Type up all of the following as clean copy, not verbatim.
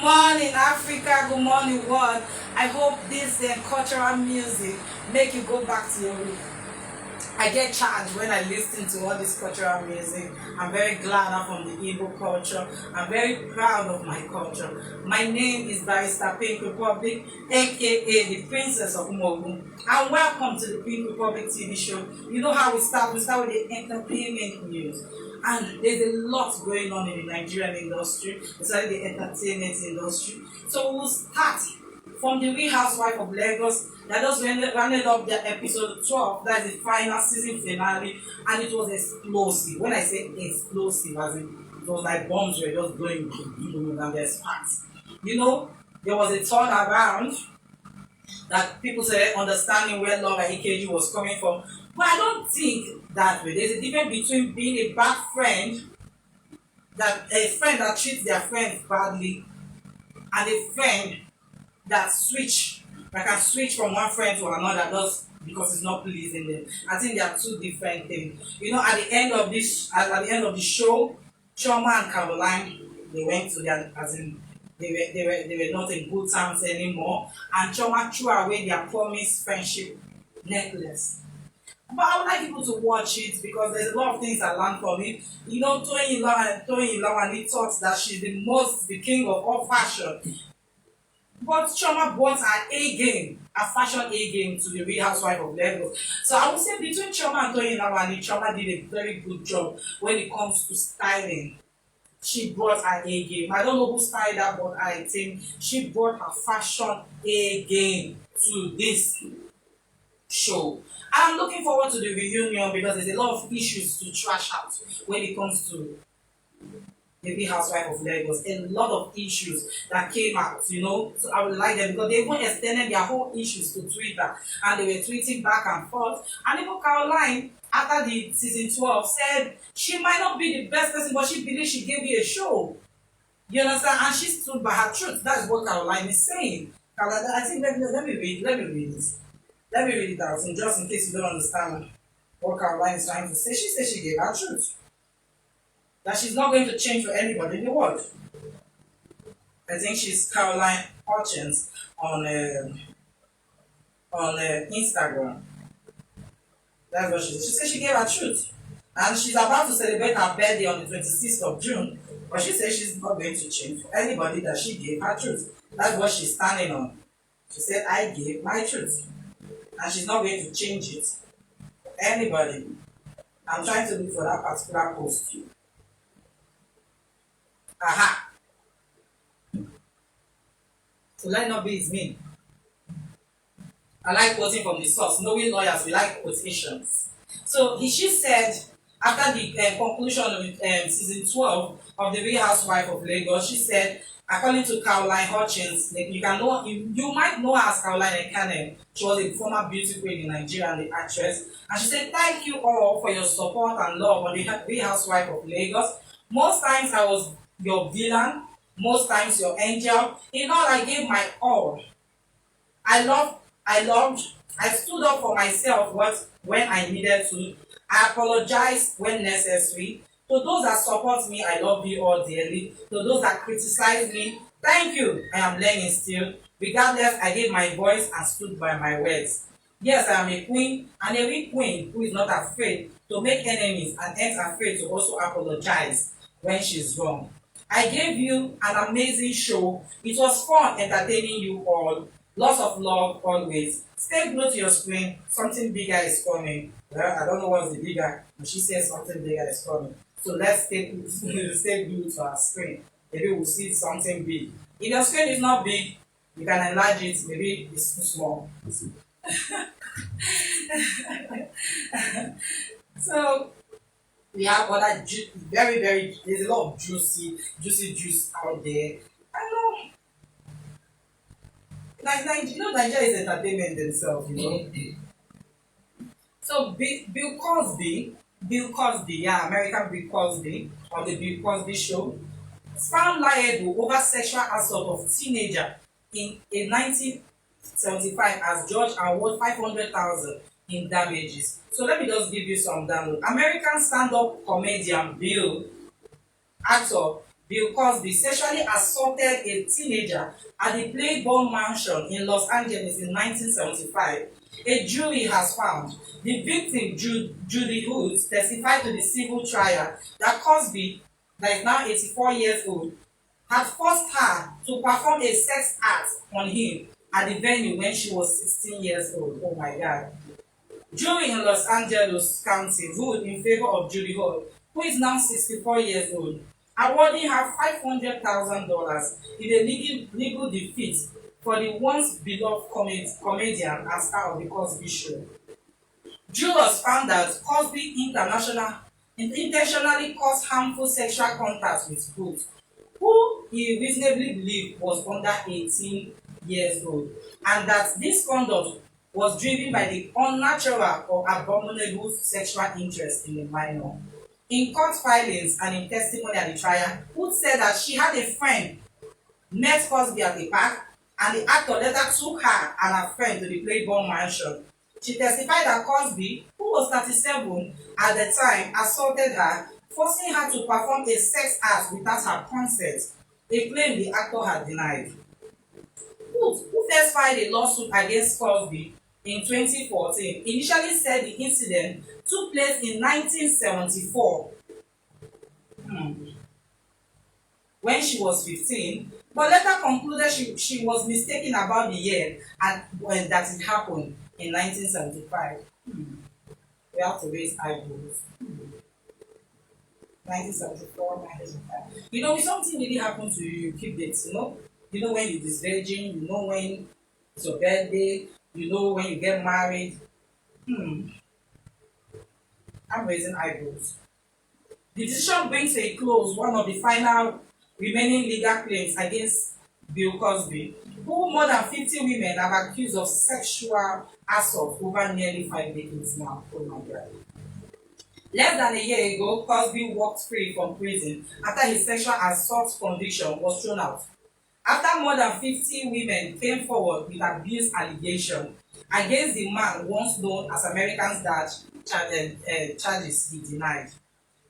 morning, Africa. Good morning, world. I hope this cultural music make you go back to your root. I get charged when I listen to all this cultural music. I'm very glad I'm from the Igbo culture. I'm very proud of my culture. My name is Barrister Pink Republic, a.k.a. the Princess of Mogu. And welcome to the Pink Republic TV show. You know how we start? We start with the entertainment news. And there's a lot going on in the Nigerian industry, especially the entertainment industry. So we'll start from the Real Housewife of Lagos that just rounded up their episode 12. That's the final season finale, and it was explosive. When I say explosive, as in it was like bombs were just blowing, and there's sparks. You know, there was a turnaround that people said understanding where Love and a.k.a. was coming from. But I don't think that way. There's a difference between being a bad friend, that a friend that treats their friends badly, and a friend that can switch from one friend to another just because it's not pleasing them. I think they are two different things. You know, at the end of the show, Chioma and Caroline, they went to their, as in they were not in good terms anymore, and Chioma threw away their promised friendship necklace. But I would like people to watch it because there's a lot of things I learned from it. You know, Toyin Lawani thought that she's the king of all fashion. But Chioma brought her A game, a fashion A game to the Real Housewife of Lagos. So I would say between Chioma and Toyin Lawani, Chioma did a very good job when it comes to styling. She brought her A game. I don't know who styled her, but I think she brought her fashion A game to this show. I'm looking forward to the reunion because there's a lot of issues to trash out when it comes to the Real Housewife of Lagos. A lot of issues that came out, you know. So I would like them because they even extended their whole issues to Twitter and they were tweeting back and forth. And even Caroline, after the season 12, said she might not be the best person, but she believes she gave you a show. You understand? And she stood by her truth. That's what Caroline is saying. Caroline, I think let me read this. Let me read it out, and just in case you don't understand what Caroline is trying to say. She said she gave her truth. That she's not going to change for anybody in the world. I think she's Caroline Hutchins on Instagram. That's what she said. She said she gave her truth. And she's about to celebrate her birthday on the 26th of June. But she said she's not going to change for anybody, that she gave her truth. That's what she's standing on. She said, I gave my truth. And she's not going to change it for anybody. I'm trying to look for that particular post. Aha. So let not be his mean. I like quoting from the source. Knowing lawyers, we like quotations. So she said, after the conclusion of season 12 of the Real Housewife of Lagos, she said, according to Caroline Hutchins, you might know her as Caroline Ekane. She was a former beauty queen in Nigeria and the actress. And she said, thank you all for your support and love on the Real Housewife of Lagos. Most times I was your villain, most times your angel. In all, I gave my all. I stood up for myself when I needed to. I apologized when necessary. To those that support me, I love you all dearly. To those that criticize me, thank you. I am learning still. Regardless, I gave my voice and stood by my words. Yes, I am a queen, and a weak queen who is not afraid to make enemies and ain't afraid to also apologize when she's wrong. I gave you an amazing show. It was fun entertaining you all. Lots of love always. Stay glued to your screen. Something bigger is coming. Well, I don't know what's the bigger, but she says something bigger is coming. So let's stay glued to our screen. Maybe we'll see something big. If your screen is not big, you can enlarge it. Maybe it's too small. So we have other there's a lot of juicy juice out there. I know. Nigeria is entertainment themselves, you know. So Bill Cosby, American Bill Cosby, on the Bill Cosby show, found liable over sexual assault of teenager in 1975 as judge award $500,000 in damages. So let me just give you some download. American stand-up comedian actor Bill Cosby sexually assaulted a teenager at the Playboy Mansion in Los Angeles in 1975. A jury has found the victim, Judy Hoods, testified to the civil trial that Cosby, that is now 84 years old, had forced her to perform a sex act on him at the venue when she was 16 years old. Oh my God. Jury in Los Angeles County ruled in favor of Judy Hall, who is now 64 years old, awarding her $500,000 in a legal defeat for the once beloved comedian and star of the Cosby Show. Jurors found that Cosby intentionally caused harmful sexual contact with Hood, who he reasonably believed was under 18 years old, and that this conduct was driven by the unnatural or abominable sexual interest in the minor. In court filings and in testimony at the trial, Hood said that she had a friend, met Cosby at the park, and the actor later took her and her friend to the Playboy Mansion. She testified that Cosby, who was 37 at the time, assaulted her, forcing her to perform a sex act without her consent, a claim the actor had denied. Hood, who first filed a lawsuit against Cosby in 2014, initially said the incident took place in 1974 when she was 15, but later concluded she was mistaken about the year and when that it happened in 1975. We have to raise eyebrows. 1974, 1975. You know, if something really happened to you, you keep dates, you know? You know when you're disvirgin, you know when it's your birthday, you know when you get married. I'm raising eyebrows. The decision brings to a close one of the final remaining legal claims against Bill Cosby, who more than 50 women have accused of sexual assault over nearly 5 decades now. Oh my God. Less than a year ago, Cosby walked free from prison after his sexual assault conviction was thrown out. After more than 50 women came forward with abuse allegations against the man once known as American's Dad, charges he denied.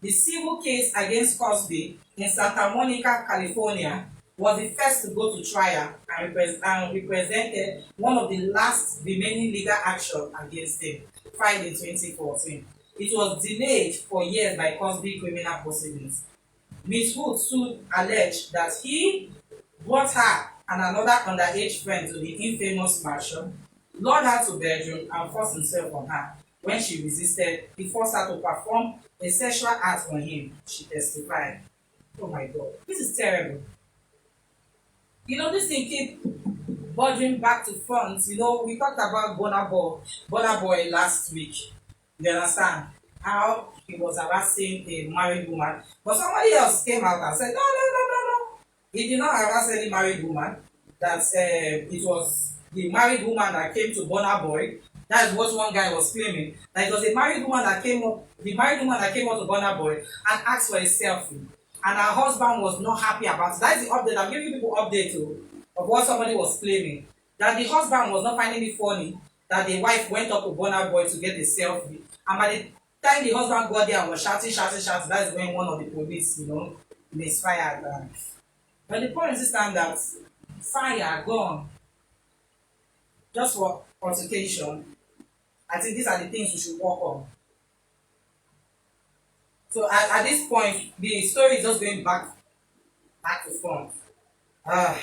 The civil case against Cosby in Santa Monica, California, was the first to go to trial and represented one of the last remaining legal action against him, filed in 2014. It was delayed for years by Cosby criminal proceedings. Ms. Hood sued alleged that he brought her and another underage friend to the infamous mansion, lured her to bedroom, and forced himself on her. When she resisted, he forced her to perform a sexual act on him, she testified. Oh my God, this is terrible. You know, this thing keep bothering back to front. You know, we talked about Burna Boy last week. You understand? How he was harassing a married woman. But somebody else came out and said, no. He did not harass any married woman. That it was the married woman that came to Burna Boy. That is what one guy was claiming. That it was a married woman that came up, the married woman that came up to Burna Boy and asked for a selfie. And her husband was not happy about it. That is the update. I'm giving people update of what somebody was claiming. That the husband was not finding it funny that the wife went up to Burna Boy to get a selfie. And by the time the husband got there and was shouting, that is when one of the police, misfired. But the point is that fire gone just for altercation. I think these are the things we should work on. So at this point, the story is just going back to front. I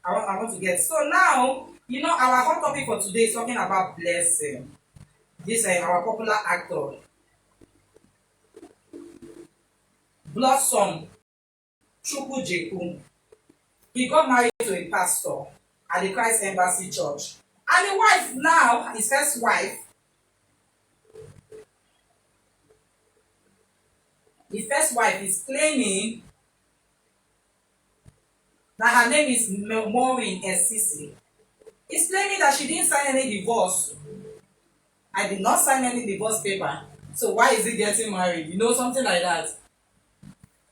want to get so now. Our hot topic for today is talking about Blessing. This is our popular actor, Blossom Chukwujeku. He got married to a pastor at the Christ Embassy Church, and the wife now, his first wife. The first wife is claiming that her name is Maureen Esisi. He's claiming that she didn't sign any divorce. I did not sign any divorce paper. So why is he getting married? Something like that.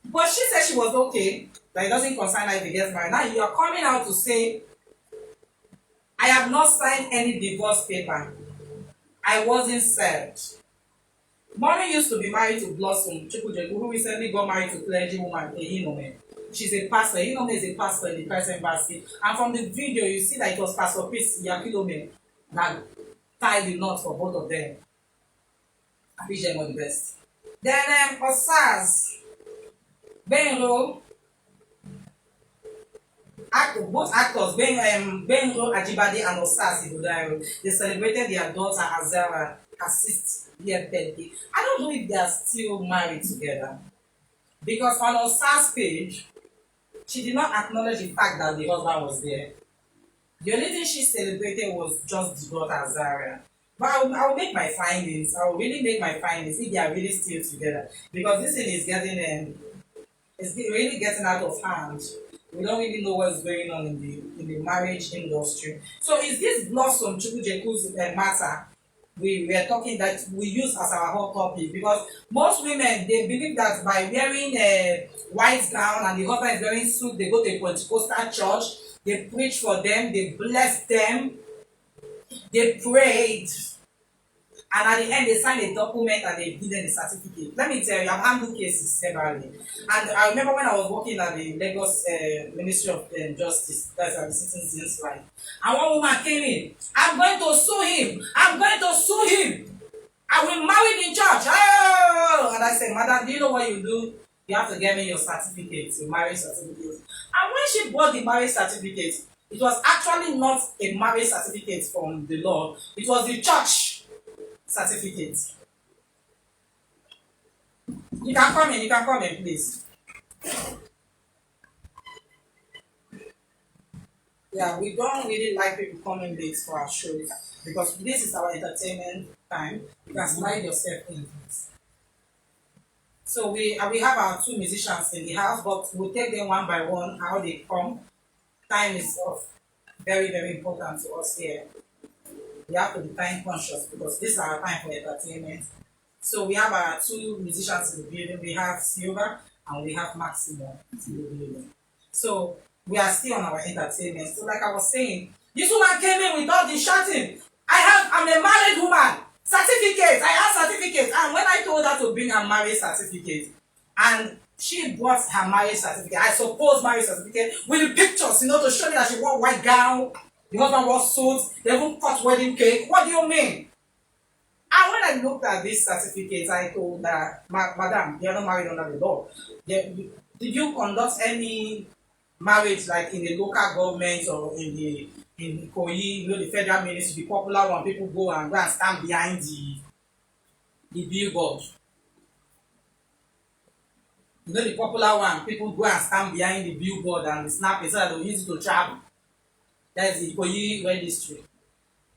But she said she was okay, that it doesn't concern her if he gets married. Now you are coming out to say, I have not signed any divorce paper. I wasn't served. Mommy used to be married to Blossom Chukwujeku, who recently got married to clergy woman Ehinome. She's a pastor. Ehinome is a pastor in the Christ Embassy. And from the video, you see that it was Pastor Chris Yakilome that tied the knot for both of them. I wish them all the best. Then Osas, Benro, both actors, Benro Ajibade and Osas Ibudairo, they celebrated their daughter Azara, her 6th year birthday. I don't know if they are still married together. Because on Osas' page, she did not acknowledge the fact that the husband was there. The only thing she celebrated was just the daughter Azara. But I will make my findings. I will really make my findings if they are really still together. Because this thing is getting it's really getting out of hand. We don't really know what's going on in the marriage industry. So is this Blossom Chukwujeku's matter we were talking that we use as our hot topic? Because most women, they believe that by wearing a white gown and the husband is wearing suit, they go to a Pentecostal church, they preach for them, they bless them, they prayed, and at the end they signed a document and they give them a certificate. Let me tell you, I've handled cases severally. And I remember when I was working at the Lagos Ministry of Justice, that's where I'm sitting since life. And one woman came in, I'm going to sue him, I'm going to sue him. I will marry in church. Oh! And I said, Madam, do you know what you do? You have to get me your certificate, your marriage certificate. And when she bought the marriage certificate, it was actually not a marriage certificate from the Lord, it was the church certificate. You can come in, please. Yeah, we don't really like people coming late for our shows because this is our entertainment time. You can slide yourself in, please. So we have our 2 musicians in the house, but we'll take them one by one how they come. Time is very, very important to us here. We have to be time conscious because this is our time for entertainment. So we have our 2 musicians in the building. We have Silva and we have Maximum in the building. So we are still on our entertainment. So like I was saying, this woman came in with all the shouting. I'm a married woman. Certificate. I have certificate. And when I told her to bring her marriage certificate, and she brought her marriage certificate, I suppose marriage certificate, with the pictures, to show me that she wore white gown, the husband wore suits, they even cut wedding cake. What do you mean? And when I looked at this certificate, I told her, Madam, you are not married under the law. Did you conduct any marriage like in the local government or in the Ikoyi, the federal ministry, the popular one, people go and stand behind the billboard. The popular one, people go and stand behind the billboard and snap it so that they'll use it to travel. That's the Ikoyi registry.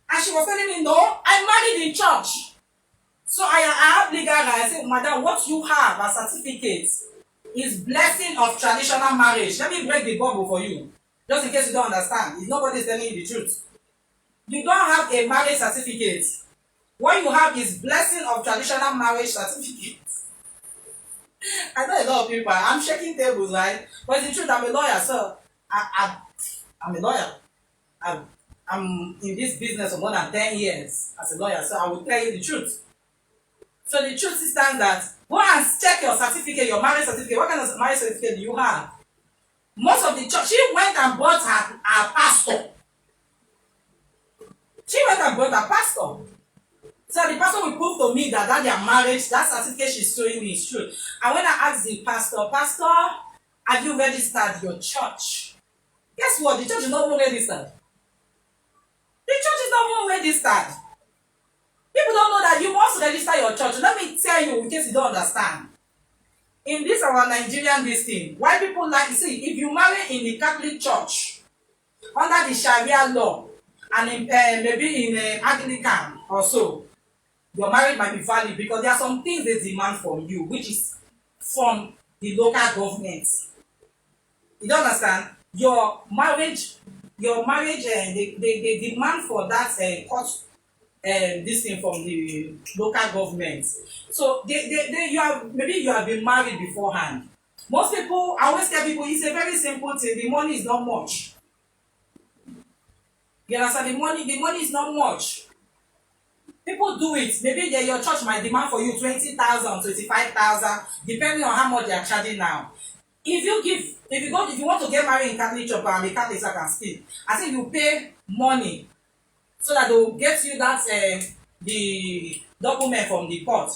And she was telling me, no, I married in church. So I have legal right. I said, Madam, what you have as certificate is blessing of traditional marriage. Let me break the bubble for you. Just in case you don't understand. If nobody's telling you the truth. You don't have a marriage certificate. What you have is blessing of traditional marriage certificate. I know a lot of people. I'm shaking tables, right? But it's the truth. I'm a lawyer, so I'm a lawyer. I'm in this business for more than 10 years as a lawyer, so I will tell you the truth. So the truth is that go and check your certificate, your marriage certificate. What kind of marriage certificate do you have? Most of the church, she went and bought her pastor. She went and bought her pastor. So the pastor will prove to me that their marriage, that certificate she's showing me is true. And when I asked the pastor, have you registered your church? Guess what? The church is not even registered. The church is not even registered. People don't know that you must register your church. Let me tell you in case you don't understand. In this our Nigerian thing, why people like, see, if you marry in the Catholic Church under the Sharia law and in, maybe in Anglican or so, your marriage might be valid because there are some things they demand from you, which is from the local government. You don't understand? Your marriage, they demand for that court this thing from the local government. So you have been married beforehand. Most people, I always tell people, it's a very simple thing. The money is not much. You understand? The money is not much. People do it. Maybe your church might demand for you 20,000, 25,000, depending on how much they are charging now. If you want to get married in Catholic church, and the Catholics I can speak, I think you pay money so that they will get you that the document from the court.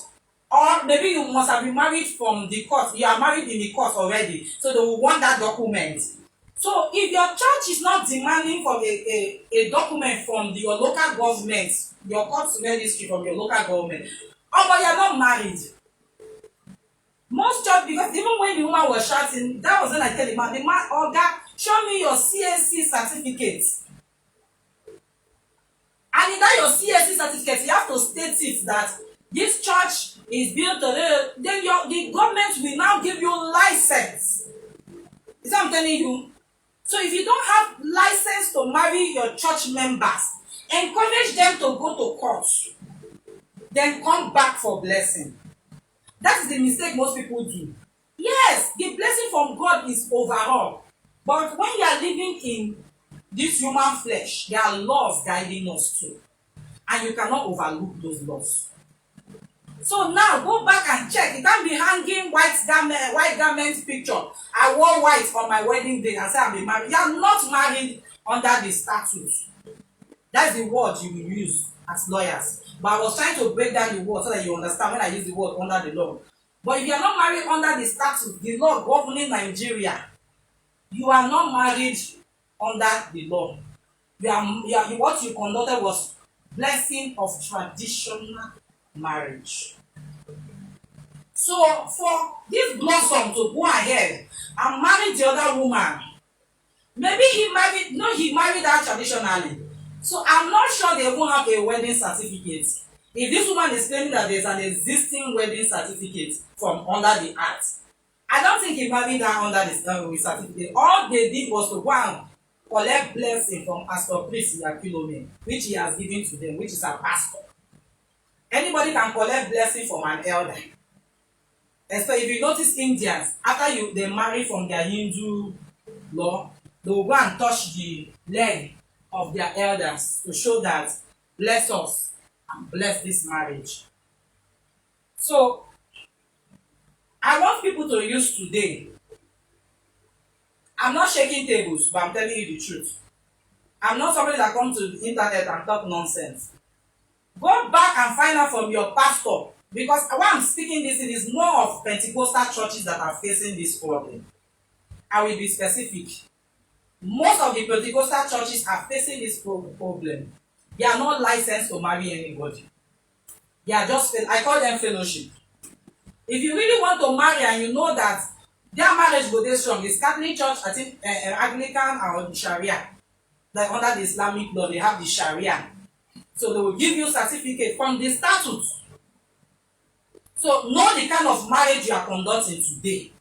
Or maybe you must have been married from the court. You are married in the court already, so they will want that document. So if your church is not demanding for a document from your local government, your court registry from your local government, but you are not married. Most church, because even when the woman was shouting, that was when I tell the man, Oga, show me your CSC certificate. And in that your CSC certificate, you have to state it that this church is built then the government will now give you license. Is that what I'm telling you? So if you don't have license to marry your church members, encourage them to go to court. Then come back for blessing. That is the mistake most people do. Yes, the blessing from God is overall. But when you are living in this human flesh, there are laws guiding us too. And you cannot overlook those laws. So now go back and check. You can't be hanging white garment picture. I wore white on my wedding day and say I'm been married. You are not married under the statute. That's the word you will use as lawyers. But I was trying to break down the word so that you understand when I use the word under the law. But if you are not married under the statute, the law governing Nigeria, you are not married under the law. What you conducted was blessing of traditional marriage. So for this blossom to go ahead and marry the other woman, maybe he married her traditionally. So I'm not sure they won't have a wedding certificate. If this woman is claiming that there's an existing wedding certificate from under the act, I don't think he married her under the certificate. All they did was to go and collect blessing from Pastor Chris Yakilome, which he has given to them, which is a pastor. Anybody can collect blessing from an elder. And so if you notice Indians, after they marry from their Hindu law, they will go and touch the leg of their elders to show that bless us and bless this marriage. So I want people to use today. I'm not shaking tables, but I'm telling you the truth. I'm not somebody that comes to the internet and talk nonsense. Go back and find out from your pastor, because what I'm speaking this, it is more of Pentecostal churches that are facing this problem. I will be specific. Most of the Pentecostal churches are facing this problem. They are not licensed to marry anybody. They are just, I call them fellowship. If you really want to marry and you know that their marriage go dey strong, it's Catholic church, I think Anglican or the Sharia. Like under the Islamic law, they have the Sharia. So they will give you certificate from the statute. So know the kind of marriage you are conducting today.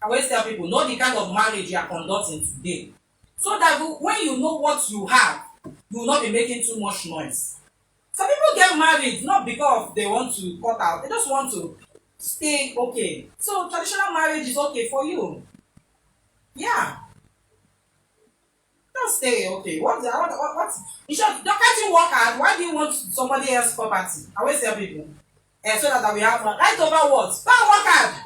I always tell people, know the kind of marriage you are conducting today. So that when you know what you have, you will not be making too much noise. Some people get married not because they want to cut out, they just want to stay okay. So traditional marriage is okay for you. Yeah. Just stay okay. What in short, can't you work hard? Why do you want somebody else's property? I always tell people. So that we have right over what? Go and work hard.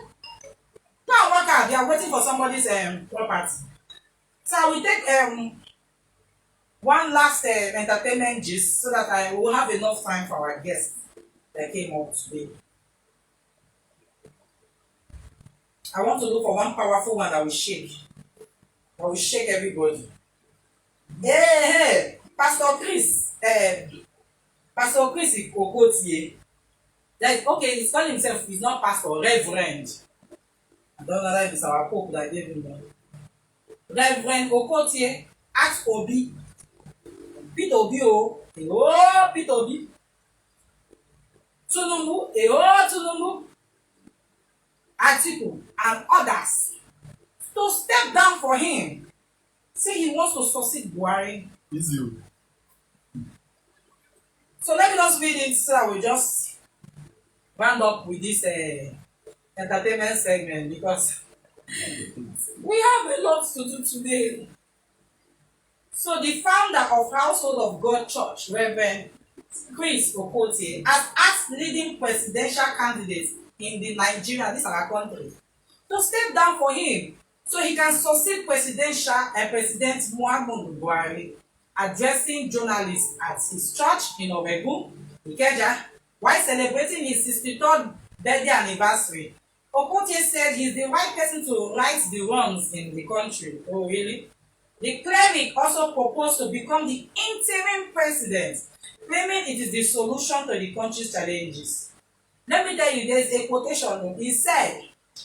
Go and work hard. They are waiting for somebody's property. So I will take one last entertainment gist so that I will have enough time for our guests that came up today. I want to look for one powerful one that will shake. That will shake everybody. Hey, Pastor Chris Okotie. Like, okay, he's calling himself, he's not pastor, reverend. I don't know if it's our pope that gave him that. Reverend Okotie, ask Obi. Peter Obi, Peter Obi. Tunumbu, Atiku, and others to step down for him. Say he wants to succeed Buhari. Easy. So let me just read it so that we just round up with this entertainment segment, because we have a lot to do today. So the founder of Household of God Church, Reverend Chris Okotie as leading presidential candidate in the Nigeria, this is our country, to step down for him so he can succeed President Muhammadu Buhari, addressing journalists at his church in Oregun, Ikeja, while celebrating his 63rd birthday anniversary. Okotie said he's the right person to right the wrongs in the country. Oh, really? The cleric also proposed to become the interim president, claiming it is the solution to the country's challenges. Let me tell you, there's a quotation. He said,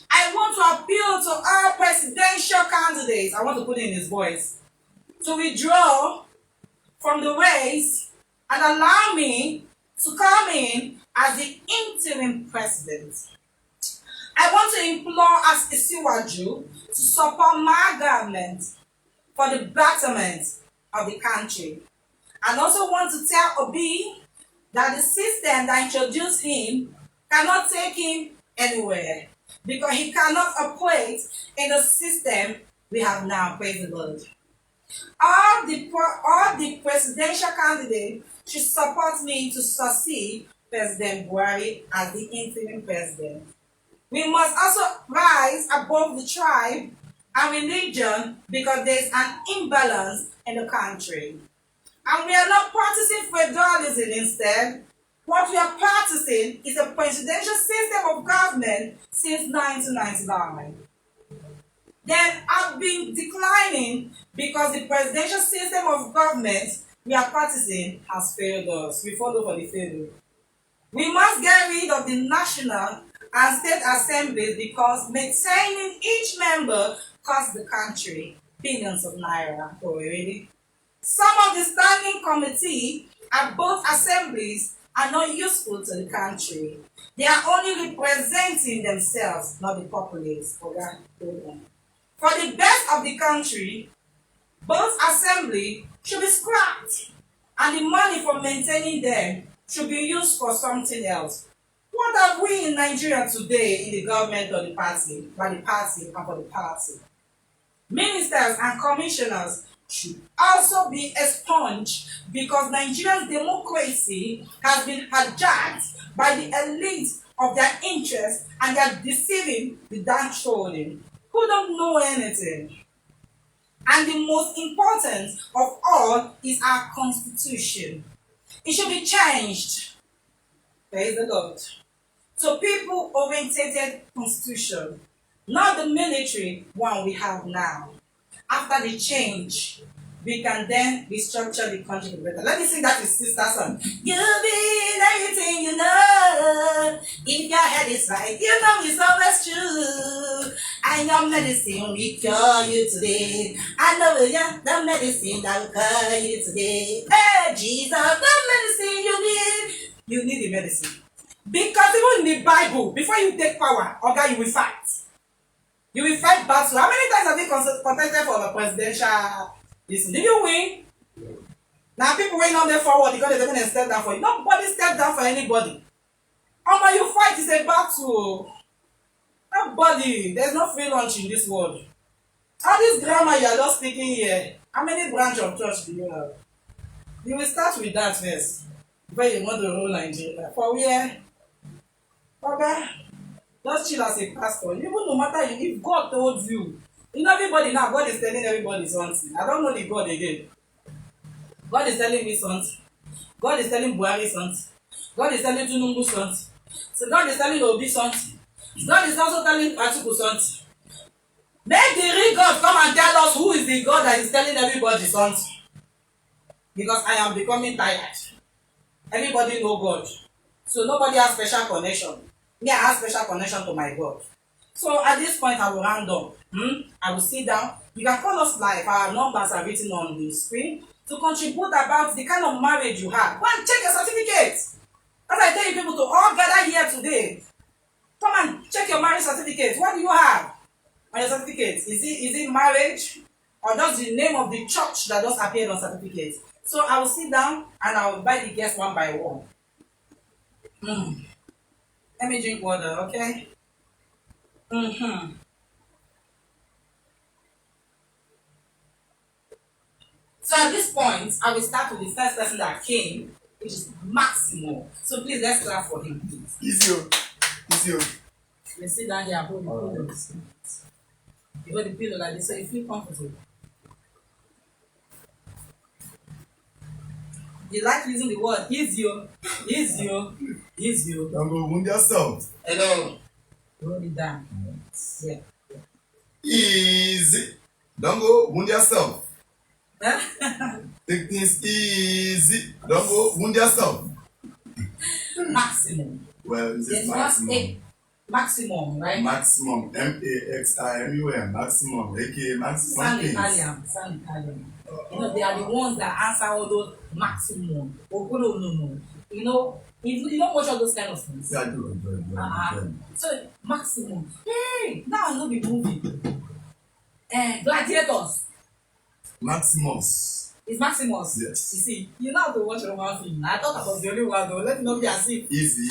I want to appeal to our presidential candidates, I want to put it in his voice, to withdraw from the race and allow me to come in as the interim president. I want to implore as Isiwaju to support my government for the betterment of the country. And also want to tell Obi that the system that introduced him cannot take him anywhere because he cannot operate in the system we have now. Praise the Lord. All the presidential candidates should support me to succeed President Buhari as the interim president. We must also rise above the tribe and religion because there is an imbalance in the country. And we are not practicing federalism instead. What we are practicing is a presidential system of government since 1999. Then have been declining because the presidential system of government we are practicing has failed us. We follow for the failure. We must get rid of the national and state assemblies because maintaining each member costs the country billions of naira. Oh, really? Some of the standing committee at both assemblies are not useful to the country. They are only representing themselves, not the populace. Okay? For the best of the country, both assemblies should be scrapped, and the money for maintaining them should be used for something else. What have we in Nigeria today in the government or the party, by the party and for the party? Ministers and commissioners should also be expunged because Nigeria's democracy has been hijacked by the elite of their interests and they are deceiving the downtrodden who don't know anything. And the most important of all is our constitution. It should be changed. Praise the Lord. So people-oriented constitution, not the military one we have now. After the change, we can then restructure the country better. Let me sing that with sister song. You mean everything you know. If your head is right, you know it's always true. And your medicine will cure you today. I know the medicine that will cure you today. Hey, Jesus, the medicine you need. You need the medicine. Because even in the Bible, before you take power, okay, you will fight. You will fight battle. How many times have you contested for the presidential? Listen, did you win? Now people went on there forward because they're going to step down for you. Nobody step down for anybody. How about you fight is a battle? Nobody. There's no free lunch in this world. All this grammar you are just speaking here. How many branch of church do you have? You will start with that first. Before you want to rule Nigeria. For where? Okay. Just chill as a pastor. Even no matter if God told you. You know everybody now, God is telling everybody something. I don't know the God again. God is telling me something. God is telling Buhari something. God is telling Tinubu something. So God is telling Obi something. God is also telling Atiku something. Make the real God come and tell us who is the God that is telling everybody something. Because I am becoming tired. Everybody know God. So nobody has special connection. Me, I have special connection to my God. So at this point, I will round up. I will sit down. You can call us live. Our numbers are written on the screen to contribute about the kind of marriage you have. Go and check your certificate. As I tell you people to all gather here today, come and check your marriage certificate. What do you have on your certificate? Is it marriage or just the name of the church that just appeared on certificate? So I will sit down and I will buy the guests one by one. Let me drink water, okay? So at this point, I will start with the first person that came. which is maximum. So please let's clap for him, please. Easy. Let's sit down here and hold the pillow. You hold the pillow like this so you feel comfortable. You like using the word easy. Don't go wound yourself. Hello. Roll it down. Yeah. Easy. Don't go wound yourself. Take things easy. Don't go wound yourself. Maximum. Well, this is maximum. Maximum, right? Maximum. MAXIMUM. Maximum. a.k.a. maximum. Sound Italian. You know, they are the ones that answer all those maximum. No. You know, you don't watch all those kind of things. Yeah, I do. So, maximum. Hey, now I know the movie. Gladiators. Maximus. It's Maximus. Yes. You see, you know how to watch Roman film. I thought I was the only one though. Let me not be as if. Easy.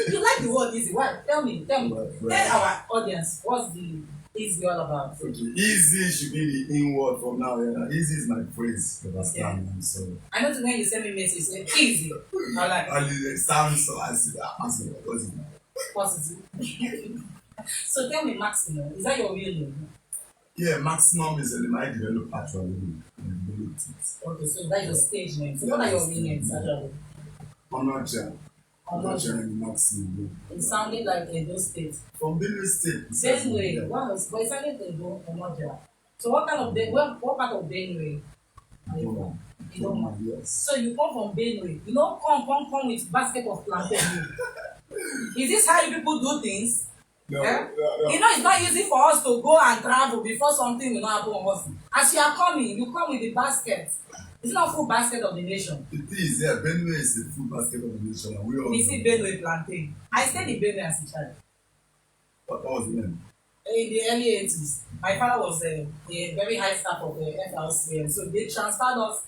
You like the word easy. Why? Tell me. Well. Tell our audience what's the easy all about. Okay. Easy should be the in word from now. Yeah. Easy is my phrase. Understand? Okay. So. I know when you send me message, you say easy. I like. And it sounds so as Positive. So tell me maximum. Is that your real name? Yeah, maximum is a name I developed actually. Okay, so that's your stage name. So what are your real names actually? Onoja maximum. It sounded like Edo State. From Benue State. Benue. Wow, but it sounded like Edo Onoja. So what kind of what part of Benue are you from? Idoma. Yes. So you come from Benue. You know, come with basket of plantain. Is this how you people do things? No. You know, it's not easy for us to go and travel before something will not happen on us. As you are coming, you come with the basket. It's not full basket of the nation. It is, yeah. Benue is the full basket of the nation. And we all see Benue plantain. I stayed in Benue as a child. What was the name? In the early 80s. My father was a very high staff of the FLCM. So they transferred us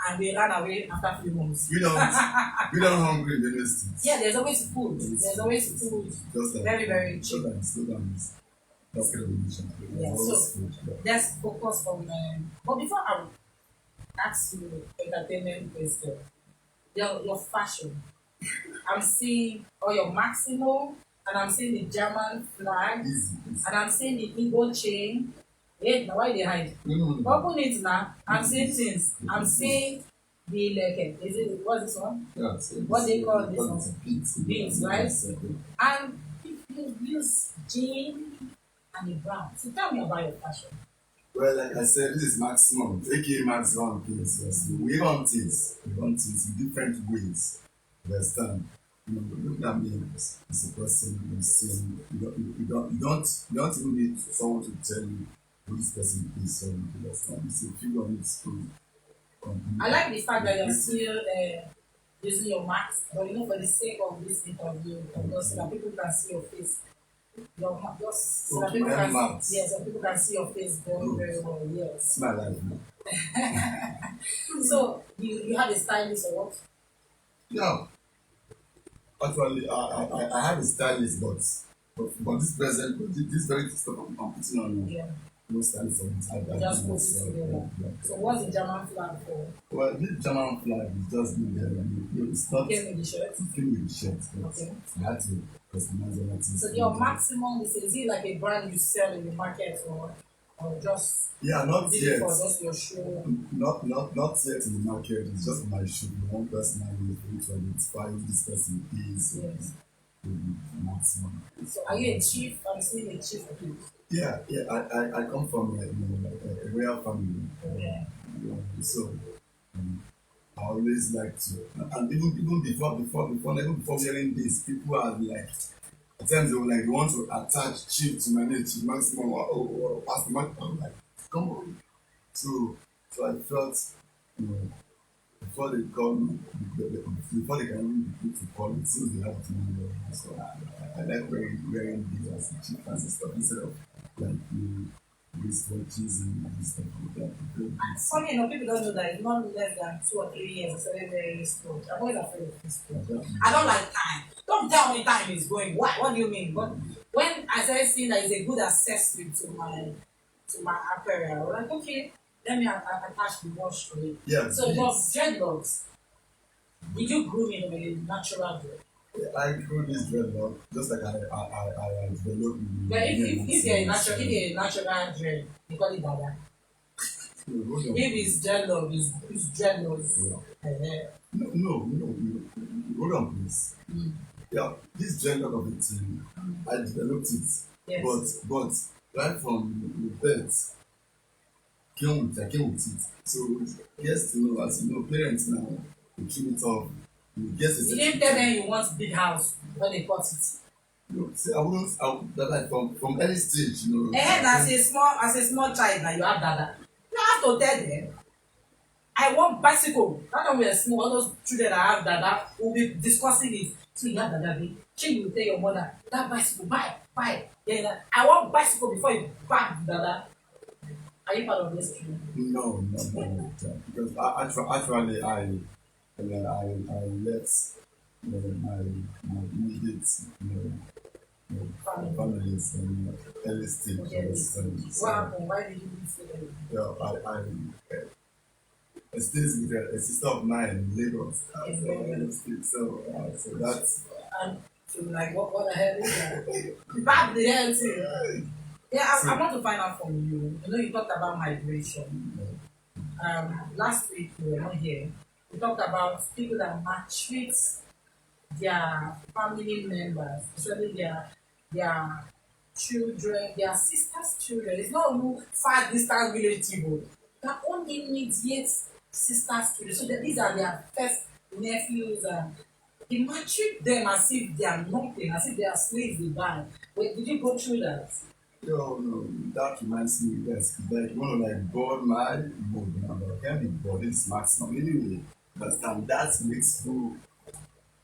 and they ran away after a few months. We don't hungry in Benue State. Yeah, there's always food. There's always food. Just like very, very cheap. Sometimes basket of the nation. Yeah, so let's focus on but before I ask you entertainment question, your fashion. I'm seeing all your maximum, and I'm seeing the German flag, and I'm seeing the Igbo chain. Hey, now why they hide? Open it now. I'm seeing things. I'm seeing the like, is it what's this one? Yeah, what they call this one? Beans, right? Yes, and you use jean and a brown. So tell me about your fashion. Well, like I said, this is maximum. a.k.a. maxirunthingz. Yes. We run things in different ways. You understand? Look at me as a person. You don't even need someone to tell you who this person is. So you understand? It's a figure on its own. I like the fact that you're still using your mask, but you know, for the sake of this interview, because so that people can see your face. Just so that people can see, so people can see your face very well. Yes. It's my life. So you have a stylist or what? Yeah. Actually, I have a stylist, but this very stuff I'm putting on. Yeah. No stylist on it. Just put it together. So what's the German flag for? Well, this German flag is just me there. It's not. Came with the shirt. It came with the shirt. Okay. I had to customize everything. So your maximum is it like a brand you sell in the market or just? Yeah, not yet. For just your show. Not yet in the market. It's just my show. One person I will for you to identify who this person is. Yes. Maximum. So are you a chief? I'm seeing a chief of you. Yeah. I come from a royal family. Yeah. So I always like to, and even before hearing this, people are like, at times they want to attach chief to my name, chief maximum or pastor maximum. I'm like, come on. So I felt, before they call me, before they can even be able to call me, since they have to know. So I like wearing these as a chief and stuff instead of like wristwatches and stuff like that. Funny enough, people don't know that it's not less than 2 or 3 years. It's very, very slow. I'm always afraid of this. I don't like time. Don't tell me time is going. What do you mean? But when I started seeing that it's a good accessory to my apparel, I'm like, okay, let me attach the watch to it. Yeah. So your dreadlocks. Did you groom it with a natural dread? I grew this dreadlock just like I developed But if you're a natural. natural dread, you call it dada. If it's dreadlock, it's dreadlocks. No. Hold on, please. Yeah, this dreadlock of a thing, I developed it. Yes. But right from the birth, I came with it. So guess to know, as you know, parents now they trim it off. You guess You didn't tell them you want big house when they got it. No, see, I would that like from early stage, you know. And as a small child now you have dada. You have to tell them I want bicycle. That time we were small, all those children that have dada will be discussing it. So you have dada babe. You will tell your mother that bicycle, buy. Then I want bicycle before you buy dada. Are you part of this children? No. Because actually I let my immediate families in early stage. Okay. So, What happened? Why did you leave so early? I stays with a sister of mine in Lagos. Okay. So that's And so like what the hell is that? Back the hell thing. Yeah, I want to find out from you. You know, you talked about migration. Last week we were not here. We talked about people that maltreat their family members, especially their children, their sisters' children. It's not even far distant relative, oh. Their own immediate sisters' children. So that these are their first nephews and they maltreat them as if they are nothing, as if they are slaves they buy. Wait, did you go through that? no, that reminds me, yes, like you want to like board my mode number. Can be boarding maximum anyway. Understand that makes full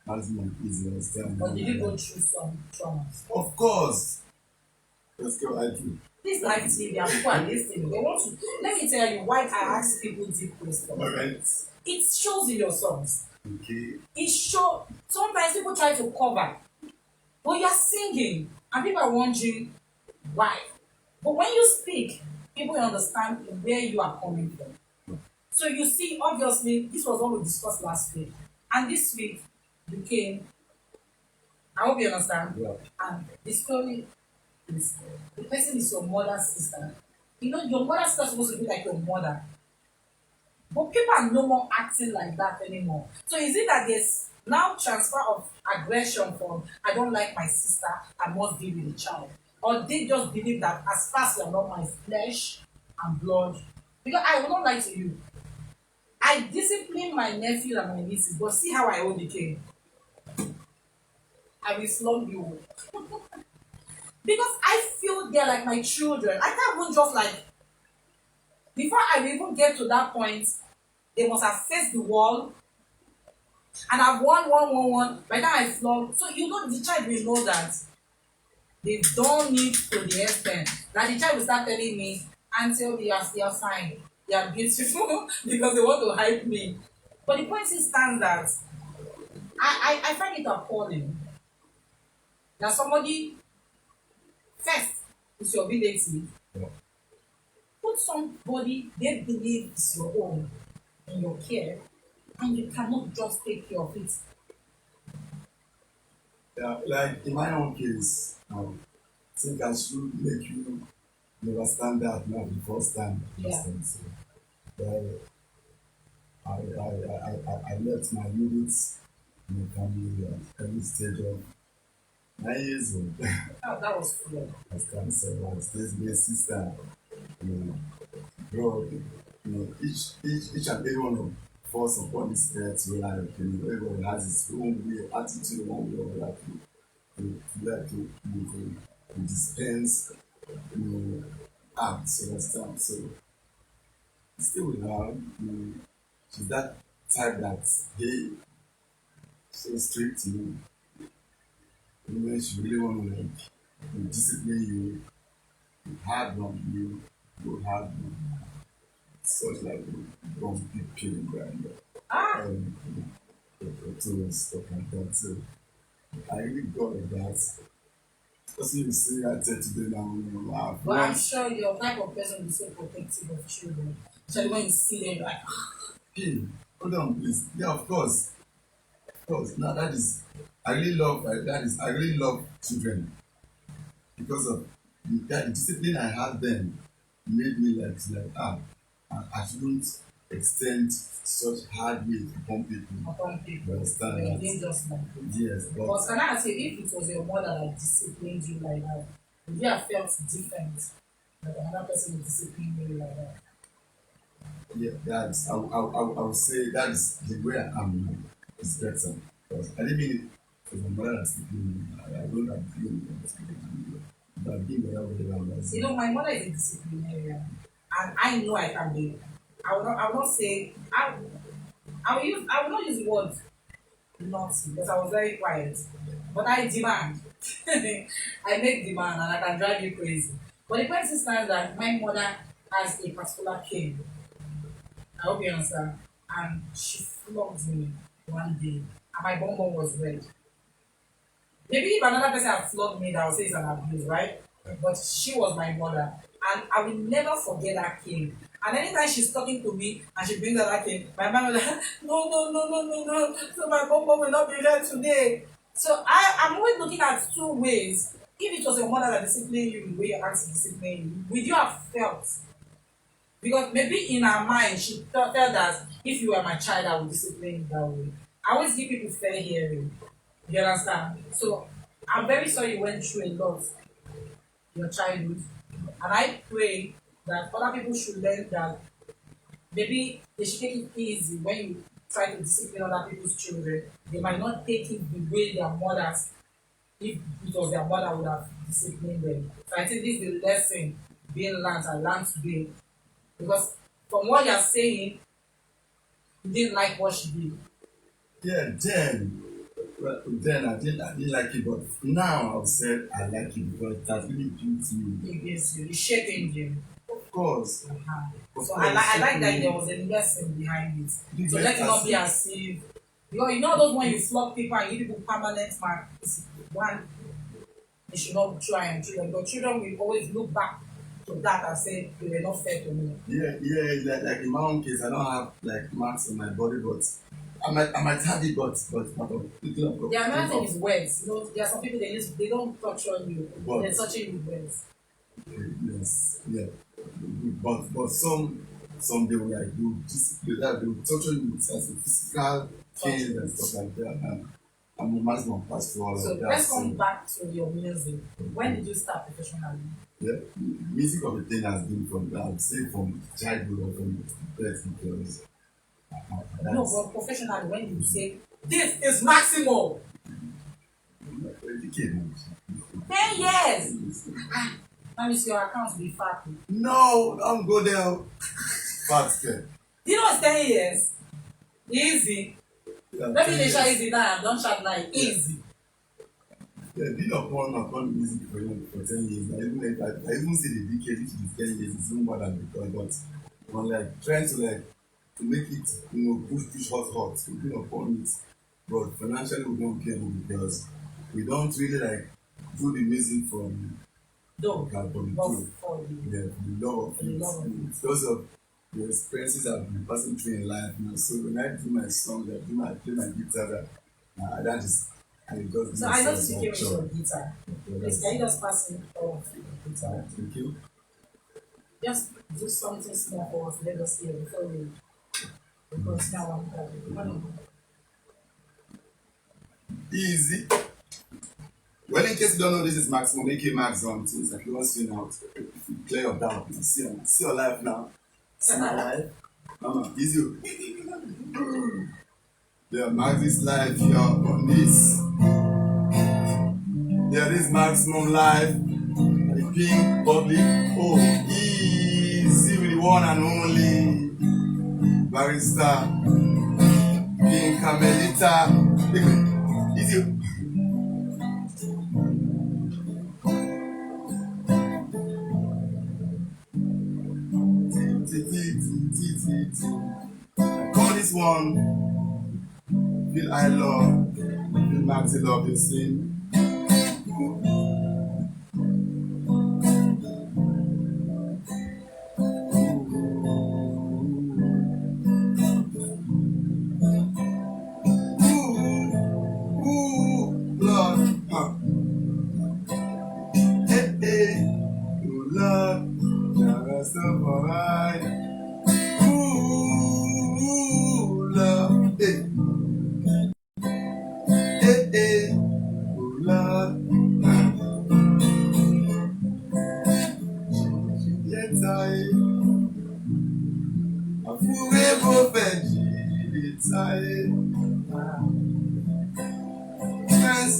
maximum easy. Understand? Or did you go through some traumas? Of course. Let's go. I do. This live TV and people are listening. They want to let me tell you why I ask people deep questions. Alright. It shows in your songs. Okay. It shows sometimes people try to cover, but you're singing and people are wondering why. But when you speak, people understand where you are coming from. So you see, obviously, this was what we discussed last week. And this week you came. I hope you understand. Yeah. And the story is the person is your mother's sister. You know, your mother's sister is supposed to be like your mother. But people are no more acting like that anymore. So is it that there's now transfer of aggression from I don't like my sister, I must deal with the child? Or they just believe that as far as you're not my flesh and blood, because I will not lie to you. I discipline my nephew and my nieces, but see how I own the king. I will flog you. Because I feel they're like my children. I can't even just like before I will even get to that point, they must have faced the wall and I've won. By the time I flog, so you know the child will know that they've done it to the extent that the child will start telling me, until they are still fine, they are beautiful because they want to hype me. But the point is stands that I find it appalling that somebody first is your relative, Yeah. put somebody they believe is your own in your care, and you cannot just take care of it. Yeah, like in my own case, I think I should make you understand that now the first time. Yeah. So, I left my units in the family at every stage of 9 years old. Oh, that was cool. Understand? So I stays with my sister. You know, bro, each and every one of us upon this earth, we like, everyone has his own way, attitude, one way or other to dispense, acts, understand? So still with her, she's that type that they so strict, when she really want to like discipline you, hard on you, go hard on such like don't be pain grinder. To stuff like that. So I really got like that. That's what you see I said today now. Laugh. But I'm sure you're type of person who's so protective of children. So when you see them, you're like, Hey, hold on, please. Yeah, of course. course, now that is, I really love I really love children because of the discipline I had then made me I shouldn't extend such hard way upon people. Upon people. You understand When that? you just like it. Yes, But can I ask you, if it was your mother that disciplined you like that, would you have felt different that another person would discipline you like that? yeah, that's I would say that is the way I am now is better because I didn't mean it for my mother that's sleeping. I don't have feeling that's sleeping. But I've been there whatever I was. You know, my mother is a disciplinarian, and I know I can be. I will not say I will not use the word naughty because I was very quiet. But I demand. I make demand and I can drive you crazy. But the point is now that my mother has a particular cane. I hope you understand. And she flogged me one day. And my bum bum was red. Maybe if another person had flogged me, that would say it's an abuse, right? But she was my mother. And I will never forget that cane. And anytime she's talking to me and she brings out that cane, my mom will like, no, no, no, no, no, no. So my bum bum will not be there today. So I'm always looking at two ways. If it was your mother that disciplined you the way your auntie disciplined you, would you have felt? Because maybe in her mind, she felt that if you were my child, I would discipline you that way. I always give people fair hearing. You understand? So I'm very sorry you went through a lot in your childhood. And I pray that other people should learn that maybe they should take it easy when you try to discipline other people's children. They might not take it the way their mothers, if it was their mother, would have disciplined them. So I think this is the lesson being learned and learned today. Because from what you're saying, you didn't like what she did. Yeah, then I didn't like it, but now I would say I like it because it has really built me. It gives you, it's shaping you. Of course. So I like that there was a lesson behind it. So let it not be as if, you know those when you flog people and give people permanent mark, it's one, they should not try and treat them. But children will always look back to that and say they were not fair to me. Yeah, like in my own case, I don't have like marks on my body, but I might have it, but The another thing is words. You know, there are some people they don't torture you, they're touching you with words. Yes, yeah. But some they will like do they will torture you with as a physical pain and stuff like that. And I'm a maximum pastoral. So let's come back to your music. When did you start professionally? Yeah, music of the thing has been from I would say from childhood or from birth because no, but professionally, when did you say this is maximum? 10 years. That means your account will be fat. No, don't go there. Fat scale. Do you know it's 10 years? Easy. Yeah, Let me show easy now. Don't shout like easy. Yeah, being upon music for 10 years. I even see the decade which is 10 years. It's no more than because but I'm like trying to to make it push hot. We've been upon it. But financially we don't care because we don't really do the music from No, the love of it. Because of the experiences I've been passing through in life. So when I do my song, I play my guitar, that is. So I noticed you came with your guitar. Please, can you just pass me off the guitar? Thank you. Just do something small for us. Let us hear before we because now I'm Easy. Well, in case you don't know, this is Maximum, a.k.a. maxirunthingz. If you want to swing out, if you clear your doubt, see your life now. See my life. Easy. Yeah, Max this life here on this. Yeah, this Maximum life. The pink public. Oh, easy with the one and only Barrister. Pink Carmelita. Easy. Call this one. Feel I love. Feel Maxi love you sing. Oh Lord, never stop alright. Ooh, Lord, oh Lord, yes I, forever fed it's I, yes,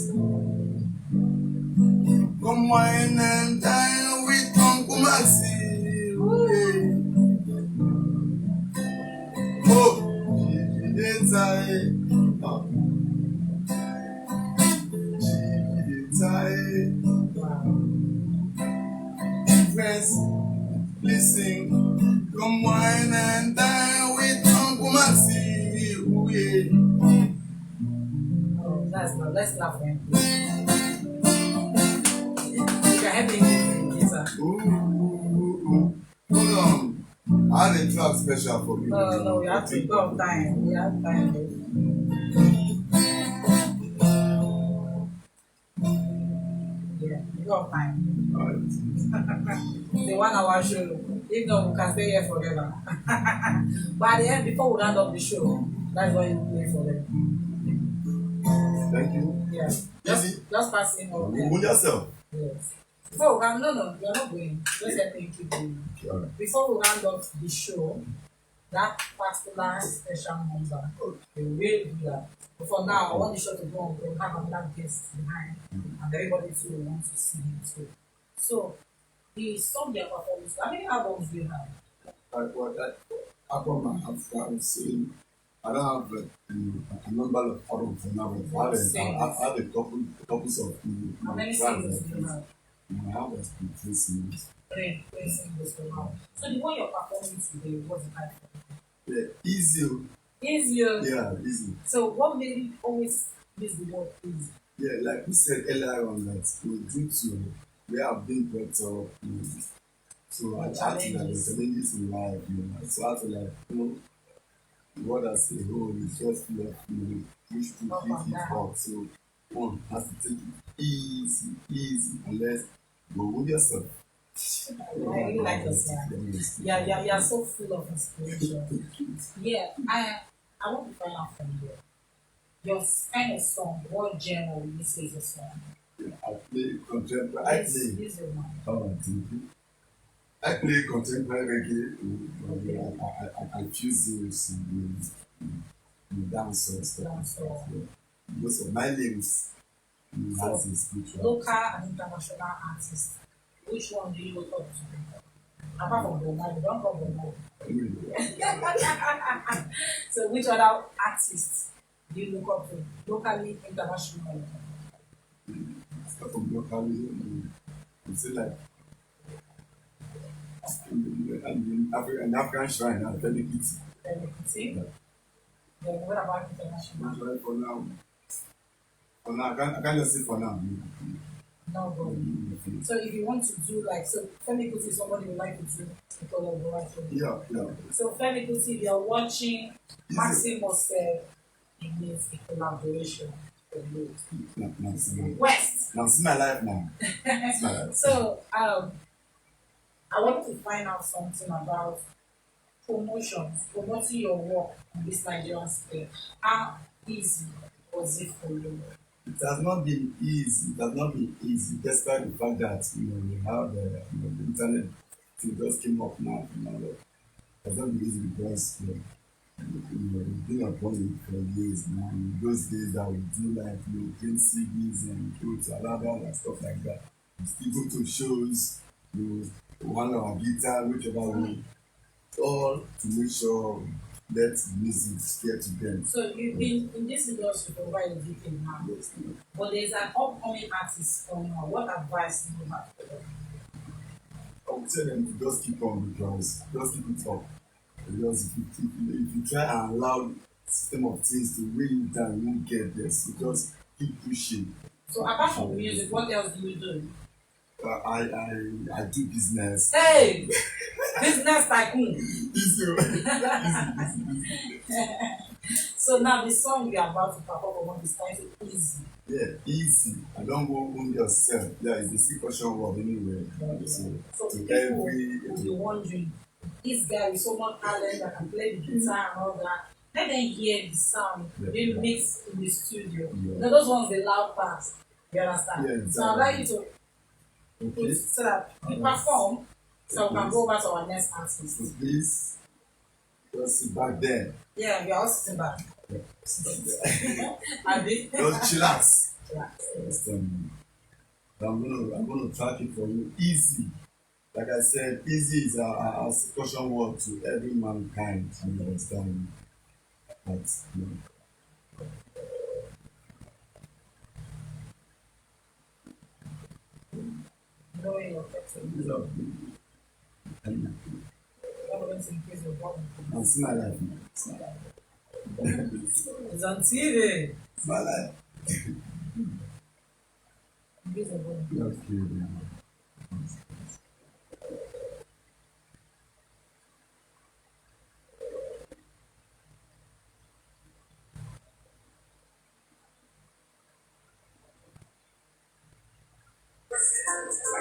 come wine and dine with Uncle Maxi. Oh, it's I, it's I, friends, listen, come wine and dine with Uncle Maxi. Ooh, yeah. Oh, that's not. Let's laugh when you can help me with the Ooh. Hold on. I had a track special for you. No, we have to go on time. We have time. Yeah, we go on time. Alright. The 1 hour show. If not, we can stay here forever. But at the end, before we round up the show, that's why you play for them. Thank you. Yeah. Just passing on. Move yourself. Yes. Before we round, no, you're not going. Just let me keep going. Alright. Before we round up the show, that particular special number, we will do that. But for now, I want the show to go on. We'll have another guest behind, and everybody too will want to see him too. So, the song you're performing, how many albums do you have? Album I would say, I don't have a number of albums for now, but I have a couples of How many singles do you have? I have a 3 singles. Three singles for now. So the one you're performing today, what's the title? Yeah, easy. Easier. Yeah, easy. So what made you always use the word easy? Yeah, like we said earlier on, that due to where I've been brought up, so I had to like the challenges in life, so I had to like, what as a whole is just left, push to keep it up. So one has to take it easy, unless go with yourself. I really like your style. Yeah, you're so full of inspiration. Yeah, I want to find out from you. Your kind of song, what genre would you say is a song? I play contemporary. I play contemporary reggae. I fuse those in dance and stuff. Most of my lyrics has a spiritual. Local and international artists. Which one do you look up to? Apart from Bono, you don't call Bono. So which other artists do you look up to? Locally, internationally? Start from locally, you say like an African shrine, I'm telling you. Then what about international? For now, I can't just say for now. No, bro. So if you want to do like, so Femi Kuti is somebody you like to do a collaboration. Yeah. So Femi Kuti, if you're watching, Maximum said he needs a collaboration for you. West. Now see my life now. So I want to find out something about promoting your work in this Nigerian state. How easy was it for you? It has not been easy. Despite the fact that we have the internet. It just came up now. It has not been easy because we've been upon it for years now. In those days that we do like print CDs and go to Alaba and stuff like that. We still go to shows, one our guitar, whichever way, all to make sure that music get to them. So you've been in this industry for over a decade now. Yes, but there's an upcoming artist coming out. What advice do you have for them? I would tell them to just keep on because just keep it up. Because if you try and allow system of things to weigh you down, you won't get there. So just keep pushing. So apart from music, what else do you do? I do business. Hey! Business tycoon. Easy. So now the song we are about to perform is titled Easy. Yeah, easy. I don't go own yourself. Yeah, it's the see question word anyway. So To people every will be wondering, this guy with so much talent that can play the guitar and all that. Let them hear the sound being mixed in the studio. You know, those ones, the loud parts. You understand? Yeah, So I'd like you to okay. so that you perform, so we can go over to our next artist. So please just sit back there. Yeah, we are all sitting back. Abi? Just chillax. Yeah. Just, I'm gonna track it for you easy. Like I said, easy is a discussion word to every mankind. You understand? But you know, No way you're getting. these are and I'm going to increase your volume. it's my life, man. It's my life. It's on TV. It's my life. Increase your volume. Okay, man.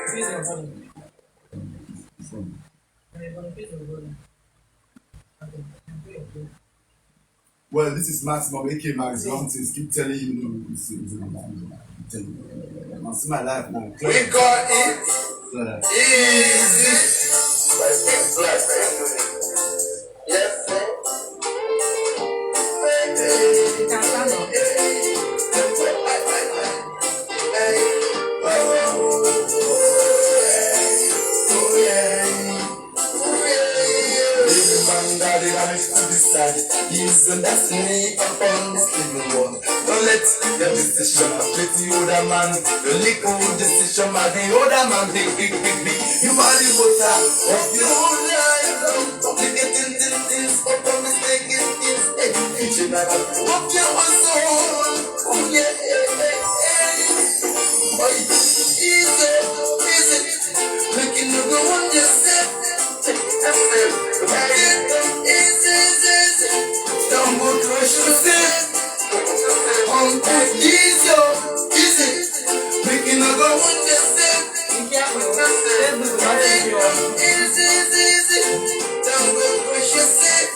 Increase your volume. So, You're going to increase your volume. Okay. Increase your volume. well, this is Maximum, a.k.a. maxirunthingz. Keep telling him, no, it's my life. I'm telling you. It's my life now. We got it easy. Yes, sir. You can stand up. Daddy has to decide his own destiny upon this living world. Don't let your decision affect the other man. Your little decision by the other man. Big. You are the voter of your own life. Complicating things, upon mistaking things. Hey, never of your own soul. Oh yeah, Boy, easy. Making you go on yourself. Easy. Don't go crush yourself. Easy. Making you go on yourself. Be careful. Facebook will not take you on. Easy. Don't go crush yourself.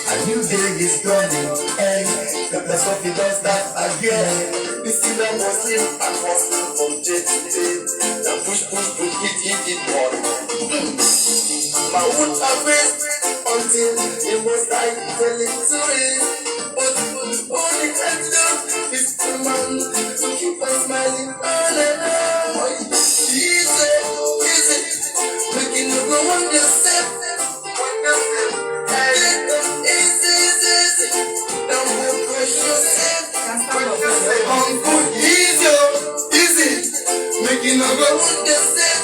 A new day is dawning, and the best of it does that again. We see the Muslim and Muslim from day to day. The push, hit, one. My wood are raised until the most I tell it to it. But only antidote is the man to keep on smiling all along. Easy, making you go on yourself. Easy, don't go push yourself. Easy, making you go on yourself.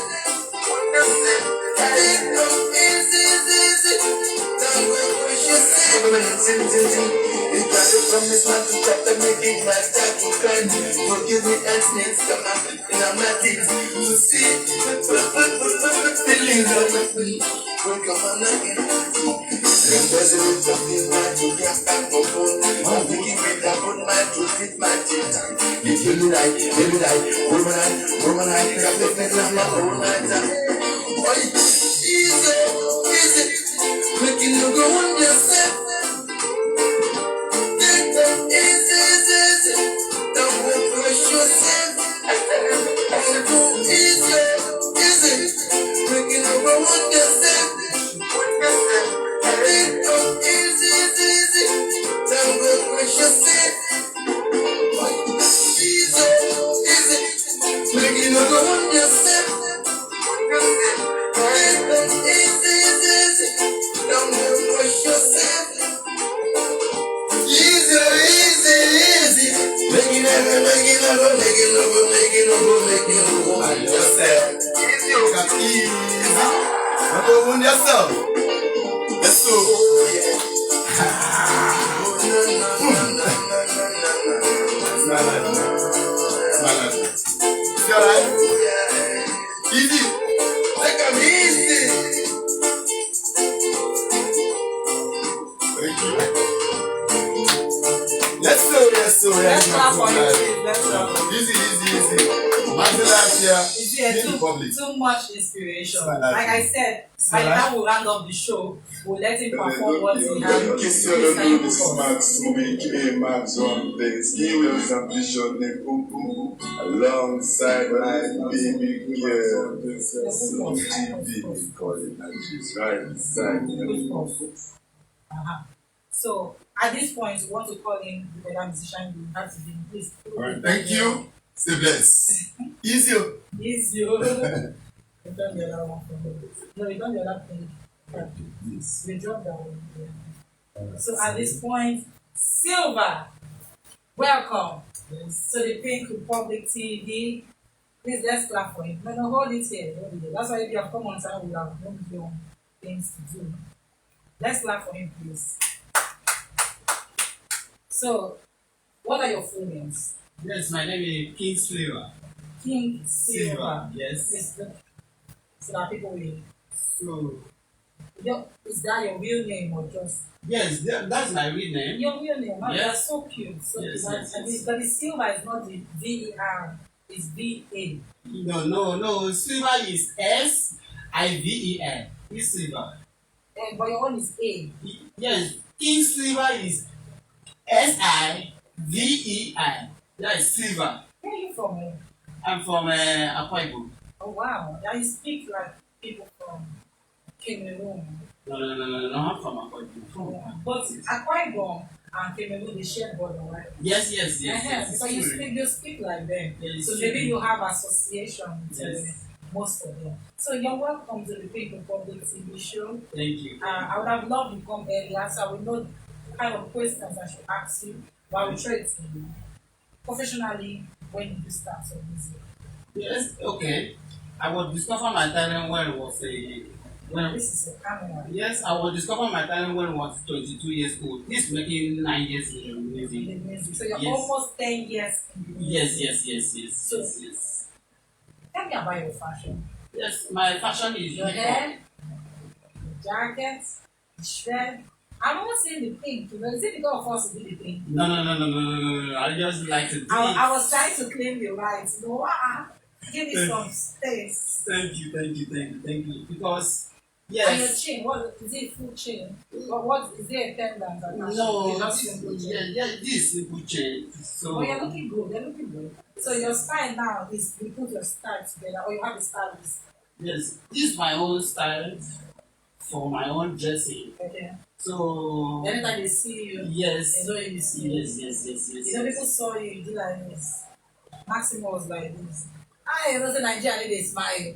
Promise not to stop the making my time to grind. Forgive me and snakes come up in my teeth to see feelings of me. Welcome on again. The president of the mind to get back for phone. I'm thinking with that good mind to fit my teeth. You feel me like, woman, I think I'm living in my own night. Easy, making you go on yourself. Easy, don't go push yourself. Easy, making you go on yourself. Easy, don't go push yourself. Easy, making you go on yourself. Easy, don't go push yourself. easy. Maxi last year. Is there too much inspiration? Like I said, by the time we round up the show, we'll let him perform what he has. This is maximum, a.k.a. maxirunthingz. He wills ambition, boom, boom, boom. Alongside my baby girl. TV, calling and she's right beside me. So, at this point, you want to call in the better musician, you have to be in place. Alright, thank you. Stay blessed. Easy. Easy. You don't the other one from me. No, you don't the other thing. Yes. We dropped that one. Yeah. So, at this point, Silva, welcome to the Pink Republic TV. Please, let's clap for him. No, hold it here. That's why if you have come on time, we have no your things to do. Let's clap for him, please. So, what are your full names? Yes, my name is King Silva. King Silva. Yes. So that people will. So, Is that your real name or just? yes, that's my real name. Your real name. Wow, Yes. That's so cute. So Yes, but the Silva is not the VER. It's VA. No. Silva is SIVER. It's Silva. But your one is A. Yes, King Silva is SIVEI. That is Silva. Where are you from? I'm from Akwa Ibom. Oh wow. Now you speak like people from Cameroon. No, I'm from Akwa Ibom. But Akwa Ibom and Cameroon they share border, right? Yes. So you speak like them. Yes, So maybe you have association with Yes. most of them. So you're welcome to the Pink Republic TV show. Thank you. I would have loved you to come earlier, so I will know the kind of questions I should ask you. But I will try to professionally when you start your music. Yes, okay. I will discover my talent when I was This is a camera. Yes, I was discover my talent when I was 22 years old. This is making 9 years in music. In the music. So you're Yes. almost 10 years in the music. Yes. Tell me about your fashion. Yes, my fashion is Your hair, your jacket, the shirt. I'm not saying the pink, is it because of us to do the pink? No. I just like to do I was trying to claim your rights. No, give me some space. Thank you. Because And your yes. chain, what is it? Full chain? What is there a pendant attached? No, It's just simple chain. this is simple change. So But you're looking good. You're looking good. So your style now is you put your style together, or you have a stylist. yes, this is my own style for my own dressing. Okay. So Anytime they see you, yes. they know you see. Yes. You know, people saw you do like this. Maximum was like this. I was in Nigeria, they smile.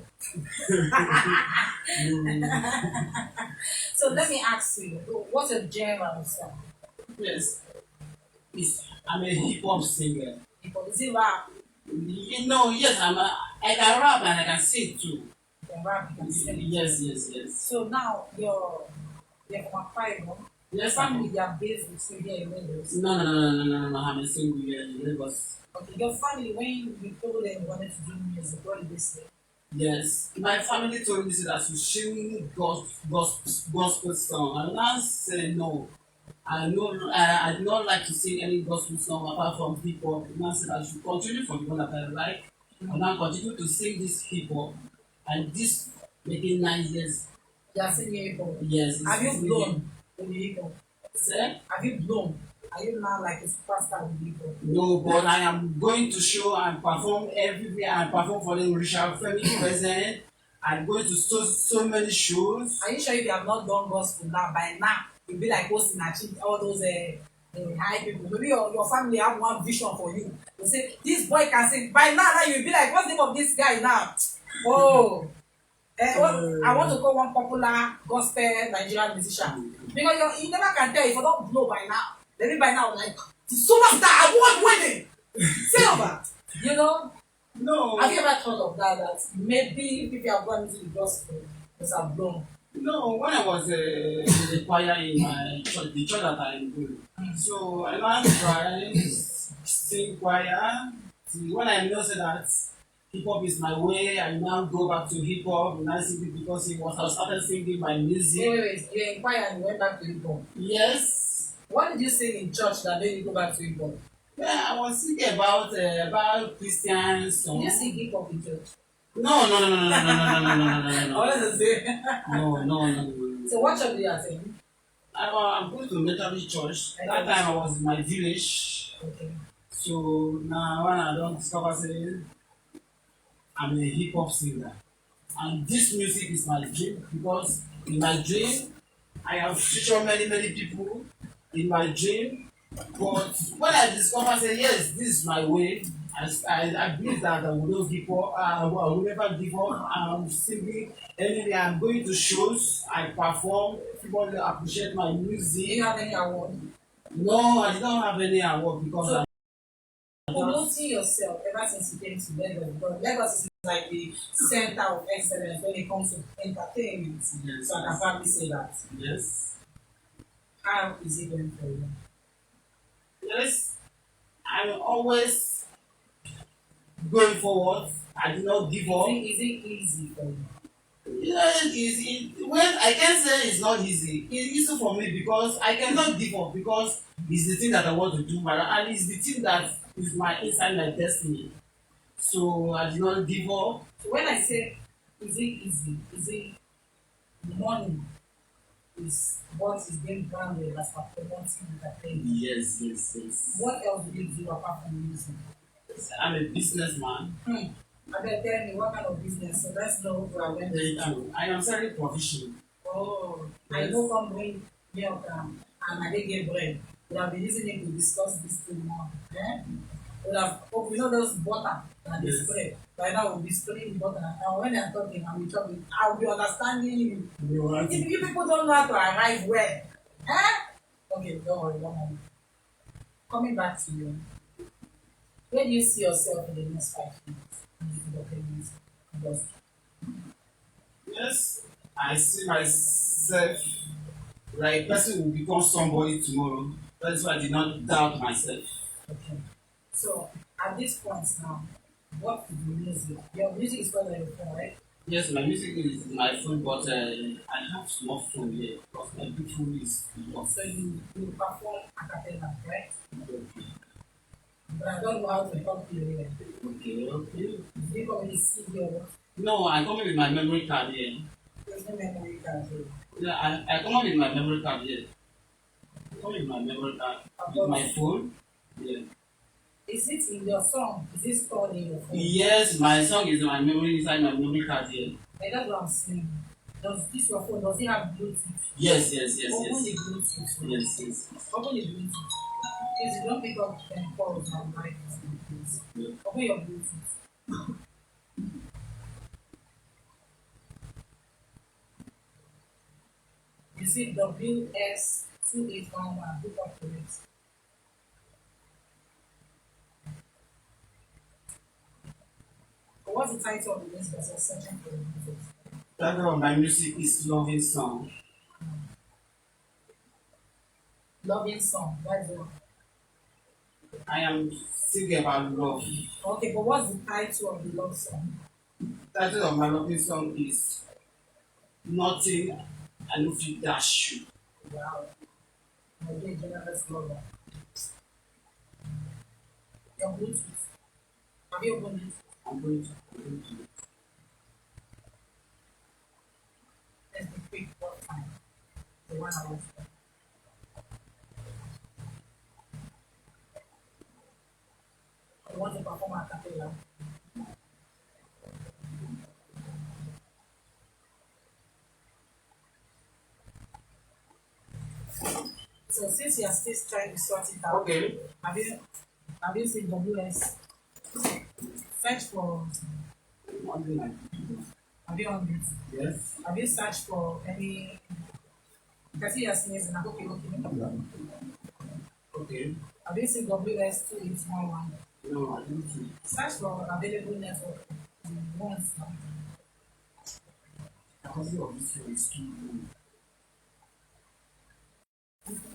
So let me ask you, what's your genre of song? Yes. I'm a hip hop singer. Is it rap? Yes, I can rap and I can sing too. You can rap, you can sing. Yes. So now you're from Akwa Ibom. Your Yes, family they are based with you here in Lagos. No. I'm a single here in Lagos. Okay, your family when you told them you wanted to do music, what did they say? Yes, my family told me that I should sing gospel song, and I said no. I do not like to sing any gospel song apart from hip hop. And I said I should continue for the one that I like, and I continue to sing this hip hop, and this making 9 years. You are singing hip hop. Yes. Have you blown in the hip hop? Sir? Have you blown? Are you now like a superstar in the hip hop? No, but I am going to show and perform everywhere. I perform for the Richard Femi present. I'm going to so many shows. Are you sure if you have not done gospel now, by now, you'll be like posting achieve all those high people? Maybe your family have one vision for you. They say, this boy can sing. By now you'll be like, what's the name of this guy now? Oh. I want to call one popular gospel Nigerian musician. Because you never can tell if you don't blow by now. Maybe by now, like, the superstar, I won winning. Silva. You know? No. Have you ever thought of that maybe if you have gone into the gospel, it's a blown? No, when I was in the choir in my church, the church that I'm doing, so I now try sing choir. When I noticed that hip hop is my way, I now go back to hip hop and I sing it because I started singing my music. Wait, you're in choir and you went back to hip hop. Yes. What did you sing in church that made you go back to hip hop? Yeah, I was thinking about Christian song. You sing hip hop in church. No, no, no, no, no, no, no, no, no, no, no, no, What no. does it say? No, no, no, no. So what church do you attend? I'm going to Methodist church. That time I was in my village. Okay. So now when I don't discover saying I'm a hip hop singer. And this music is my dream because in my dream I have featured many people in my dream. But when I discover say yes, this is my way, I believe that I will not give up. I will never give up. I'm singing anyway. I'm going to shows. I perform. Everybody appreciate my Do music. you have any award? No, I don't have any award because So, I promoting yourself ever since you came to Lagos, because Lagos is like the center of excellence when it comes to entertainment. Yes. So I can probably say that. yes, How is it going for you? yes. I'm always going forward. I do not give up. Is it easy for you? Yeah, well, I can say it's not easy. It's easy for me because I cannot give up because it's the thing that I want to do, and it's the thing that is my inside my destiny. So I do not give up. So when I say is it easy, is it money is what is being branded as for promoting entertainment? Yes, yes, yes. What else do you do apart from music? I'm a businessman. I better tell me what kind of business. So let's know who I went Thank to. you. I am very professional. Oh, I Yes. go come bring milk and I didn't get bread. We have been listening to discuss this thing more. Eh? We have, oh, you know those butter that they Yes. spray. Right now we'll be spraying butter. And when I'm talking and we talking, I'll be understanding you. If you people don't know how to arrive where, eh? Okay, don't worry, don't worry. Coming back to you, where do you see yourself in the next 5 years? In the entertainment industry? Yes, I see myself like person will become somebody tomorrow. That's why I did not doubt myself. Okay. So at this point now, what is the music? Your music is called your phone, right? Yes, my music is my phone, but I have small phone here because my big phone is lost. So you perform a cappella, right? But I don't know how to talk to you here. Okay, okay. Do you come with a CD or what? No, I come in with my memory card here. There's no memory card here. Yeah, I come in with my memory card here. I come in with my memory card with my phone. Yeah. Is it in your song? Is it stored in your phone? Yes, my song is in my memory inside my memory card here. Like that's what I'm saying. Does this your phone, does it have Bluetooth? Yes, yes, yes, Open the yes. Bluetooth. Yes, yes. Open the Bluetooth. Please, you don't pick up calls and mic, please. Yeah. Open your Bluetooth. You see WS2811, hook up to it. So what's the title of the music that you're searching for the music? Title of my music is Loving Song. Loving song, that's it. I am singing about love. Okay, but what's the title of the love song? Title of my loving song is Nothing I No Fit Dash You. Wow. My dear generous lover. Your Bluetooth. Have you opened it? I'm going to. Let's be quick, what time? The 1 hour. I want to perform a cappella. So since you are still trying to sort it out, Okay. have you seen WS? Search for, have you on it? Yes. Have you searched for any? Because you are sneezing. Okay. Okay. Have you seen WS2811? No, I didn't see. Search for available network. Once now. The copy of this one is too low.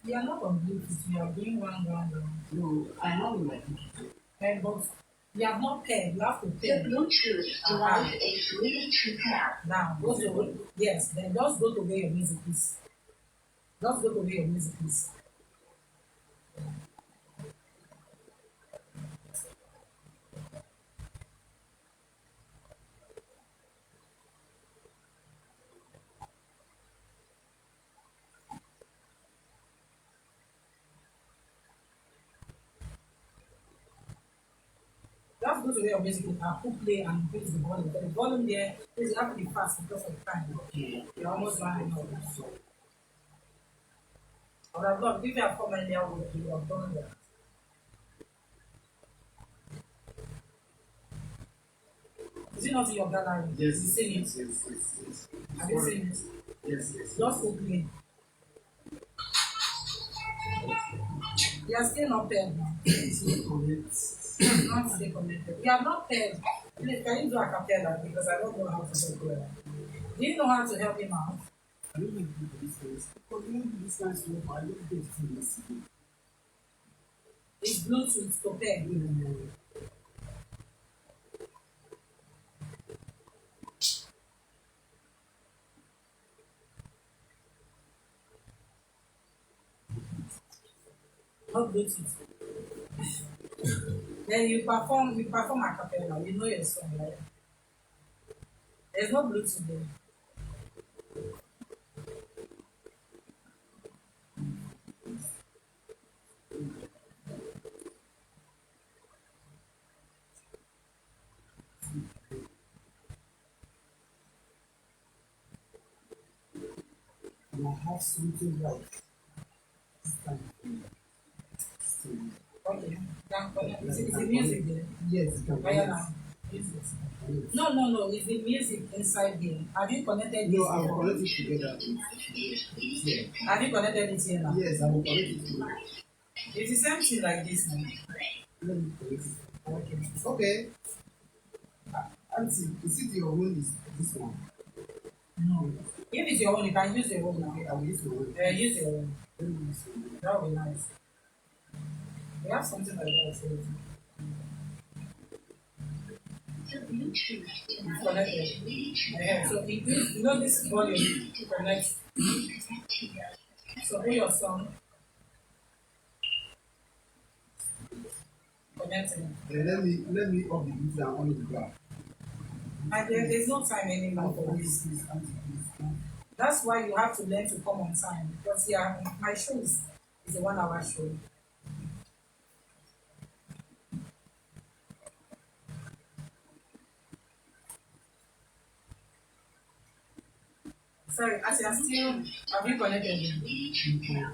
You are not on Bluetooth. You are doing one. No, I have my computer. But you have not paired. You have to The pair. Bluetooth device is ready to pair. Now, go to yes. Then just go to where your music is. Just go to where your music is. put away your music, put play and increase the volume. But the volume there is have to be fast because of time. You're almost running out. So, I would have loved if you have come in there with you, have done that. Is it not in your gallery? Yes. You seen it? Yes. Have you seen it? Yes. Just put play. You are still not paid now. Not stay connected. You are not paid. Please, can you do a cappella? Because I don't know how to do it. Do you know how to help him out? I don't like to do this things. Because when this kind of stuff, I don't get to listen. It's Bluetooth to pay. Not Bluetooth. Then you perform a cappella. You know your song, right? There's no Bluetooth there. And I have something like Okay. Is the music there? yes, you can. Where now? No. Is the music inside there? Have you connected No, this I will here? connect it together. Yeah. Have you connected it here now? Yes, I will connect it together. It's the same thing like this now. Let me connect it. Okay. Okay. Auntie, is it your own? Is this one? No. If it's your own, you can use your own now. Okay, I will use your own. Use your own. Let me use your own. That would be nice. We have something like that. So The Bluetooth it's device connected. is ready to Yeah, so increase, you know this volume to connect. connect to your So put your song. Connecting. Let me off the Bluetooth and on the ground. And there's no time anymore for this. Please, auntie, please. That's why you have to learn to come on time. Because my show is a 1 hour show. Sorry, as you are still, have you connected? ready to pair.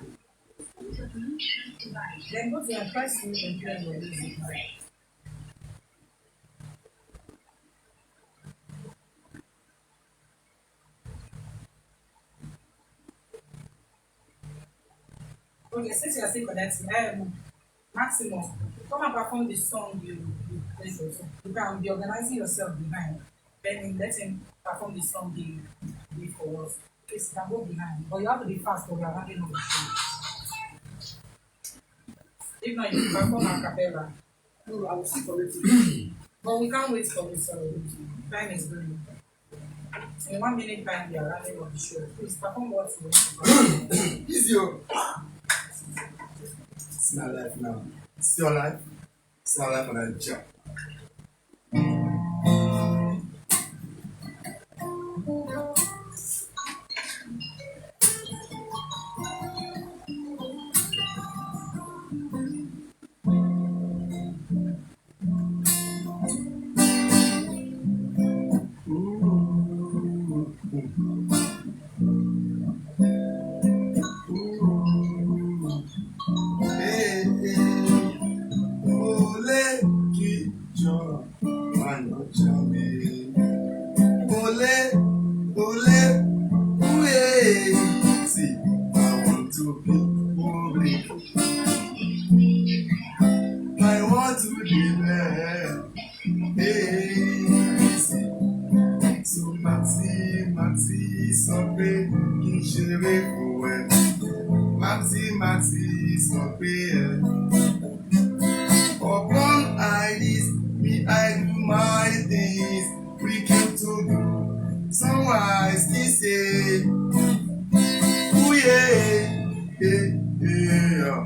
The Bluetooth device Then go to your press mute and play your music. Okay, since you are still connecting, maximum, come and perform the song you play for. So you can be organizing yourself behind. Then let him perform the song he did for us. Please, you can go behind. But you have to be fast because we are running on the show. If not, you can perform a cappella. No, I will still connect it. But we can't wait for this. Time is going. In 1 minute time, we are running on the show. Please perform what you want to perform. It's your. It's my life now. It's your life. It's my life on a job. Maxi sọ pé ẹ. Upon I this, me I do my things. We came to do. Someone still say, ooh yeah, yeah, yeah.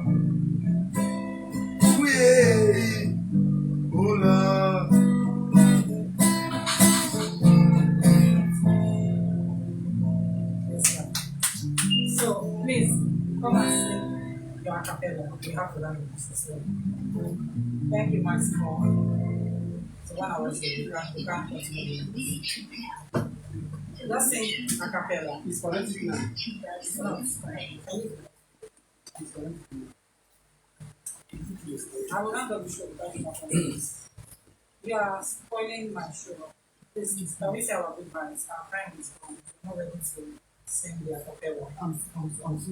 Ooh yeah, oh Lord. So please come and sing your acapella. We have to learn this as well. Thank you, Maximo. So when I was there, you can't continue. Just sing a cappella. It's connected now. It's not. I will not do the show without you performing. You are spoiling my show. Please, can we say our goodbyes? Our time is gone. We're not ready to sing the acapella.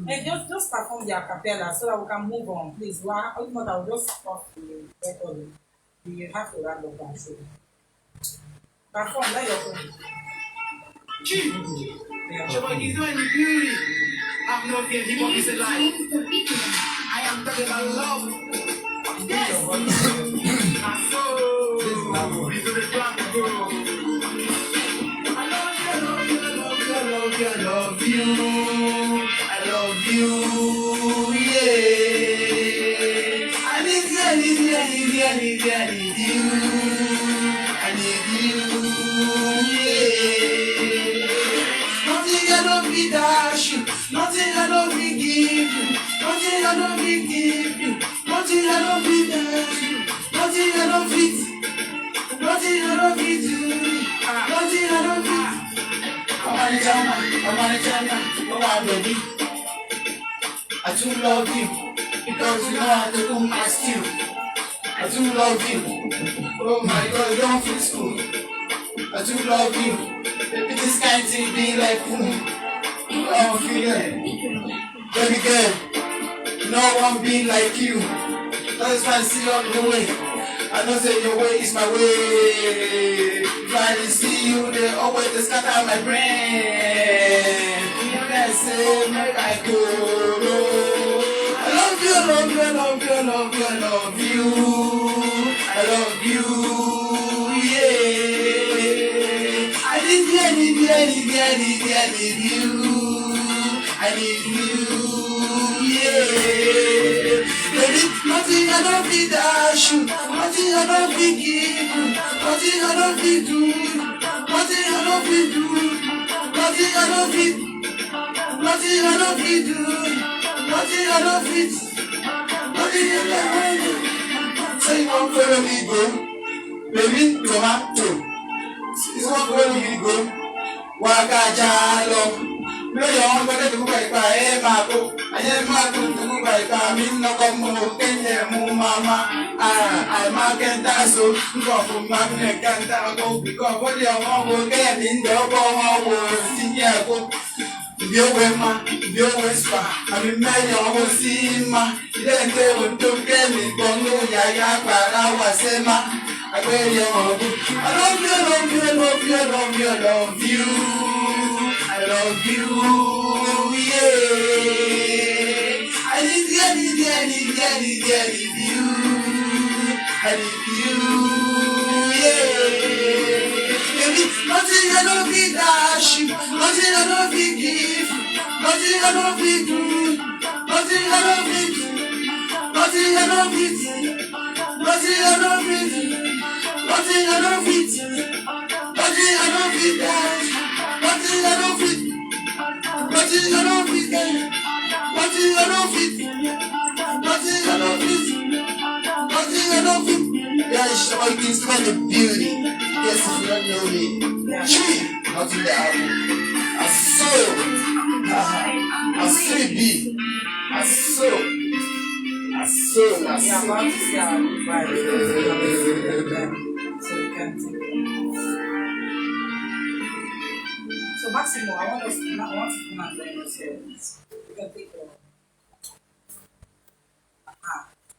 Hey, just perform the acapella so that we can move on, please. Well, if not, I'll just stop the recording. You have to round up and show. Perform, let your phone. Shabbat is doing the beauty. I'm not here, hip hop is alive. I am talking about love. Yes. I saw. This is the black girl. I love you. I love you. Yeah. I need you. I need you. Nothing I don't be dash you, nothing I don't be give you, nothing I don't be give you, nothing I don't be dash you, nothing I don't fit, nothing I don't fit you, nothing I don't fit. I'm on a China, oh my baby. I do love you, because you know how to do my stew. I do love you, oh my God, you don't feel school. I do love you. Baby, this kind thing be like I'm feeling. Baby girl, no one be like you. That's why I see on the way. I know say your way is my way. Trying to see you, they always scatter my brain. You can say, make I go. I love you, I love you, I love you, I love you, I love you. I love you, yeah. I need you, I need you, I need you, I need you, I need you. I need you, yeah. Baby, nothing I don't be dash you, nothing I don't be give you, nothing I don't be do, nothing I don't be do, nothing I don't be, nothing I don't be do, nothing I don't fit, nothing I don't do. Say you want follow me go, baby tomato. This one follow me go, waka jalo. Lórí àwọn gbọ́dọ̀ tó kúkọ ìpa ẹ̀ máa kó. Ayé máa tó tó kúkọ ìpa mi nọkọ̀ mú kéde mú mama. Àìmá kẹta so, nǹkan fún magnet kẹta kó. Bìkọ́ fọ́dí ọmọ wo kẹ́ẹ̀mí ń dọ́gbọ́ wọn wo sí ní ẹ̀kọ́. Ìbí owó ẹ̀ ma, ìbí owó ẹ̀ spa, àmì mẹ́rin ọmọ sí ma. Ilé ẹgbẹ́ òun tó kẹ́mi gbọ́n ló yàyà pàrà wà sẹ́ ma. Àgbẹ̀yẹ ọ̀gbìn. I love you, I love you, I love you, I love you, I love you. I love you, yeah. I need you, I need you, I need you, I need you, I need you. I need you, yeah. Baby, nothing I don't be dash you, nothing I don't be give, nothing I don't be do, nothing I don't be do, nothing I don't be do, nothing I don't be do, nothing I don't be do, nothing I don't be dash. Nothing I don't fit, nothing I don't fit, nothing I don't fit, nothing I don't fit, nothing I don't fit. Yeah, it's all things about the beauty. Yes, if you don't know me, tree, not in the album. I saw, I see B, I saw, Yeah, about to say our goodbye. So you can take it. So Maximo, I want to come and join yourselves. You can take your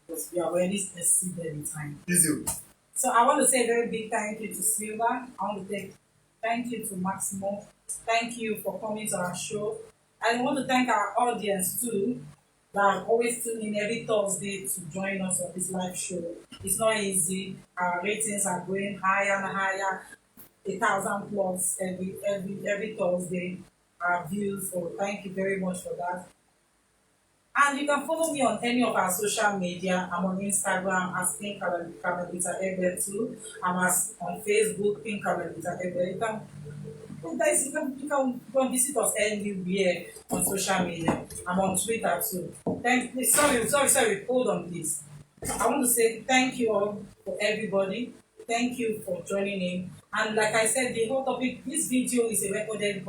because we are already exceeded in time. Easy. So I want to say a very big thank you to Silva. I want to thank you to Maximo. Thank you for coming to our show. And I want to thank our audience too, that always tune in every Thursday to join us on this live show. It's not easy. Our ratings are going higher and higher. 1,000 plus every Thursday. Our views. So thank you very much for that. And you can follow me on any of our social media. I'm on Instagram as Pink Carmelita Ebel too. I'm on Facebook, Pink Carmelita Ebel. You can visit us anywhere on social media. I'm on Twitter too. Sorry, hold on please. I want to say thank you all for everybody. thank you for joining in. And like I said, the whole topic, this video is a recorded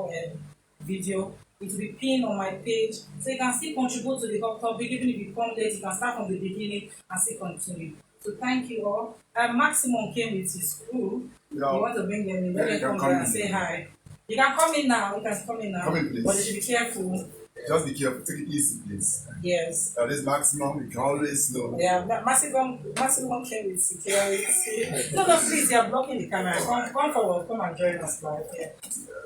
video. It will be pinned on my page, so you can still contribute to the whole topic. Even if you come late, you can start from the beginning and still continue. So thank you all. Maximum came with his crew. Yeah. You want to bring them in? Let them come and say hi. You can come in now. You can come in now. Come in, please. But you should be careful. Just be careful. Take it easy, please. Yes. This maximum, you can always know. Yeah, maximum came with security. No, please, you're blocking the camera. Come forward. Come and join us live here.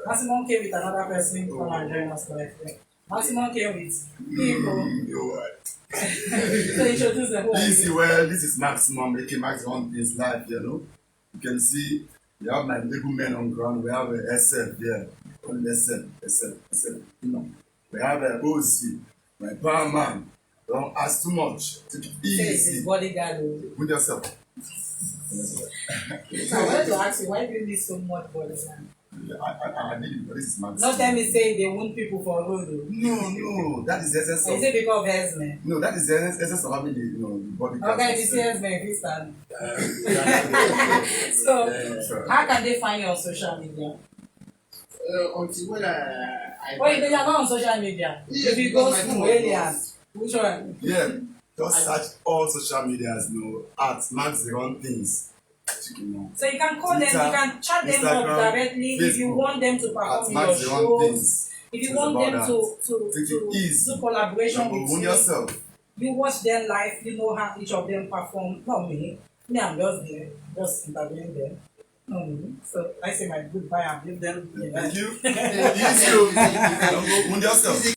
Maximum came with another person. Come and join us live here. Maximum came with people. So introduce the whole. Easy, well, this is maximum, a.k.a. maxirunthingz live, you know. You can see we have my legal men on ground. We have a SF there. Only SF. You know. We have a OC, my power man. Don't ask too much. Take it easy. His bodyguard. Put yourself. So I wanted to ask you, why do you need so much bodyguard? I did it, but this is maximum. Not tell me say they want people for road. No, that is the essence of. Is it because of husband? No, that is the essence of having the bodyguard. Okay, if you see husband, please stand. So, how can they find you on social media? Until when I Wait, they are not on social media. If you go to aliens, which one? Yeah, just search all social medias, at maxirunthingz. So you can call Twitter, them, you can chat them up Instagram, directly if you Facebook, want them to perform in your shows. If you want them to do collaboration with you, yourself. you watch them live, you know how each of them perform. Not me. Me, I'm just there, just interviewing them. Not me. So I say my goodbye and leave them. Thank you. You too. Yourself.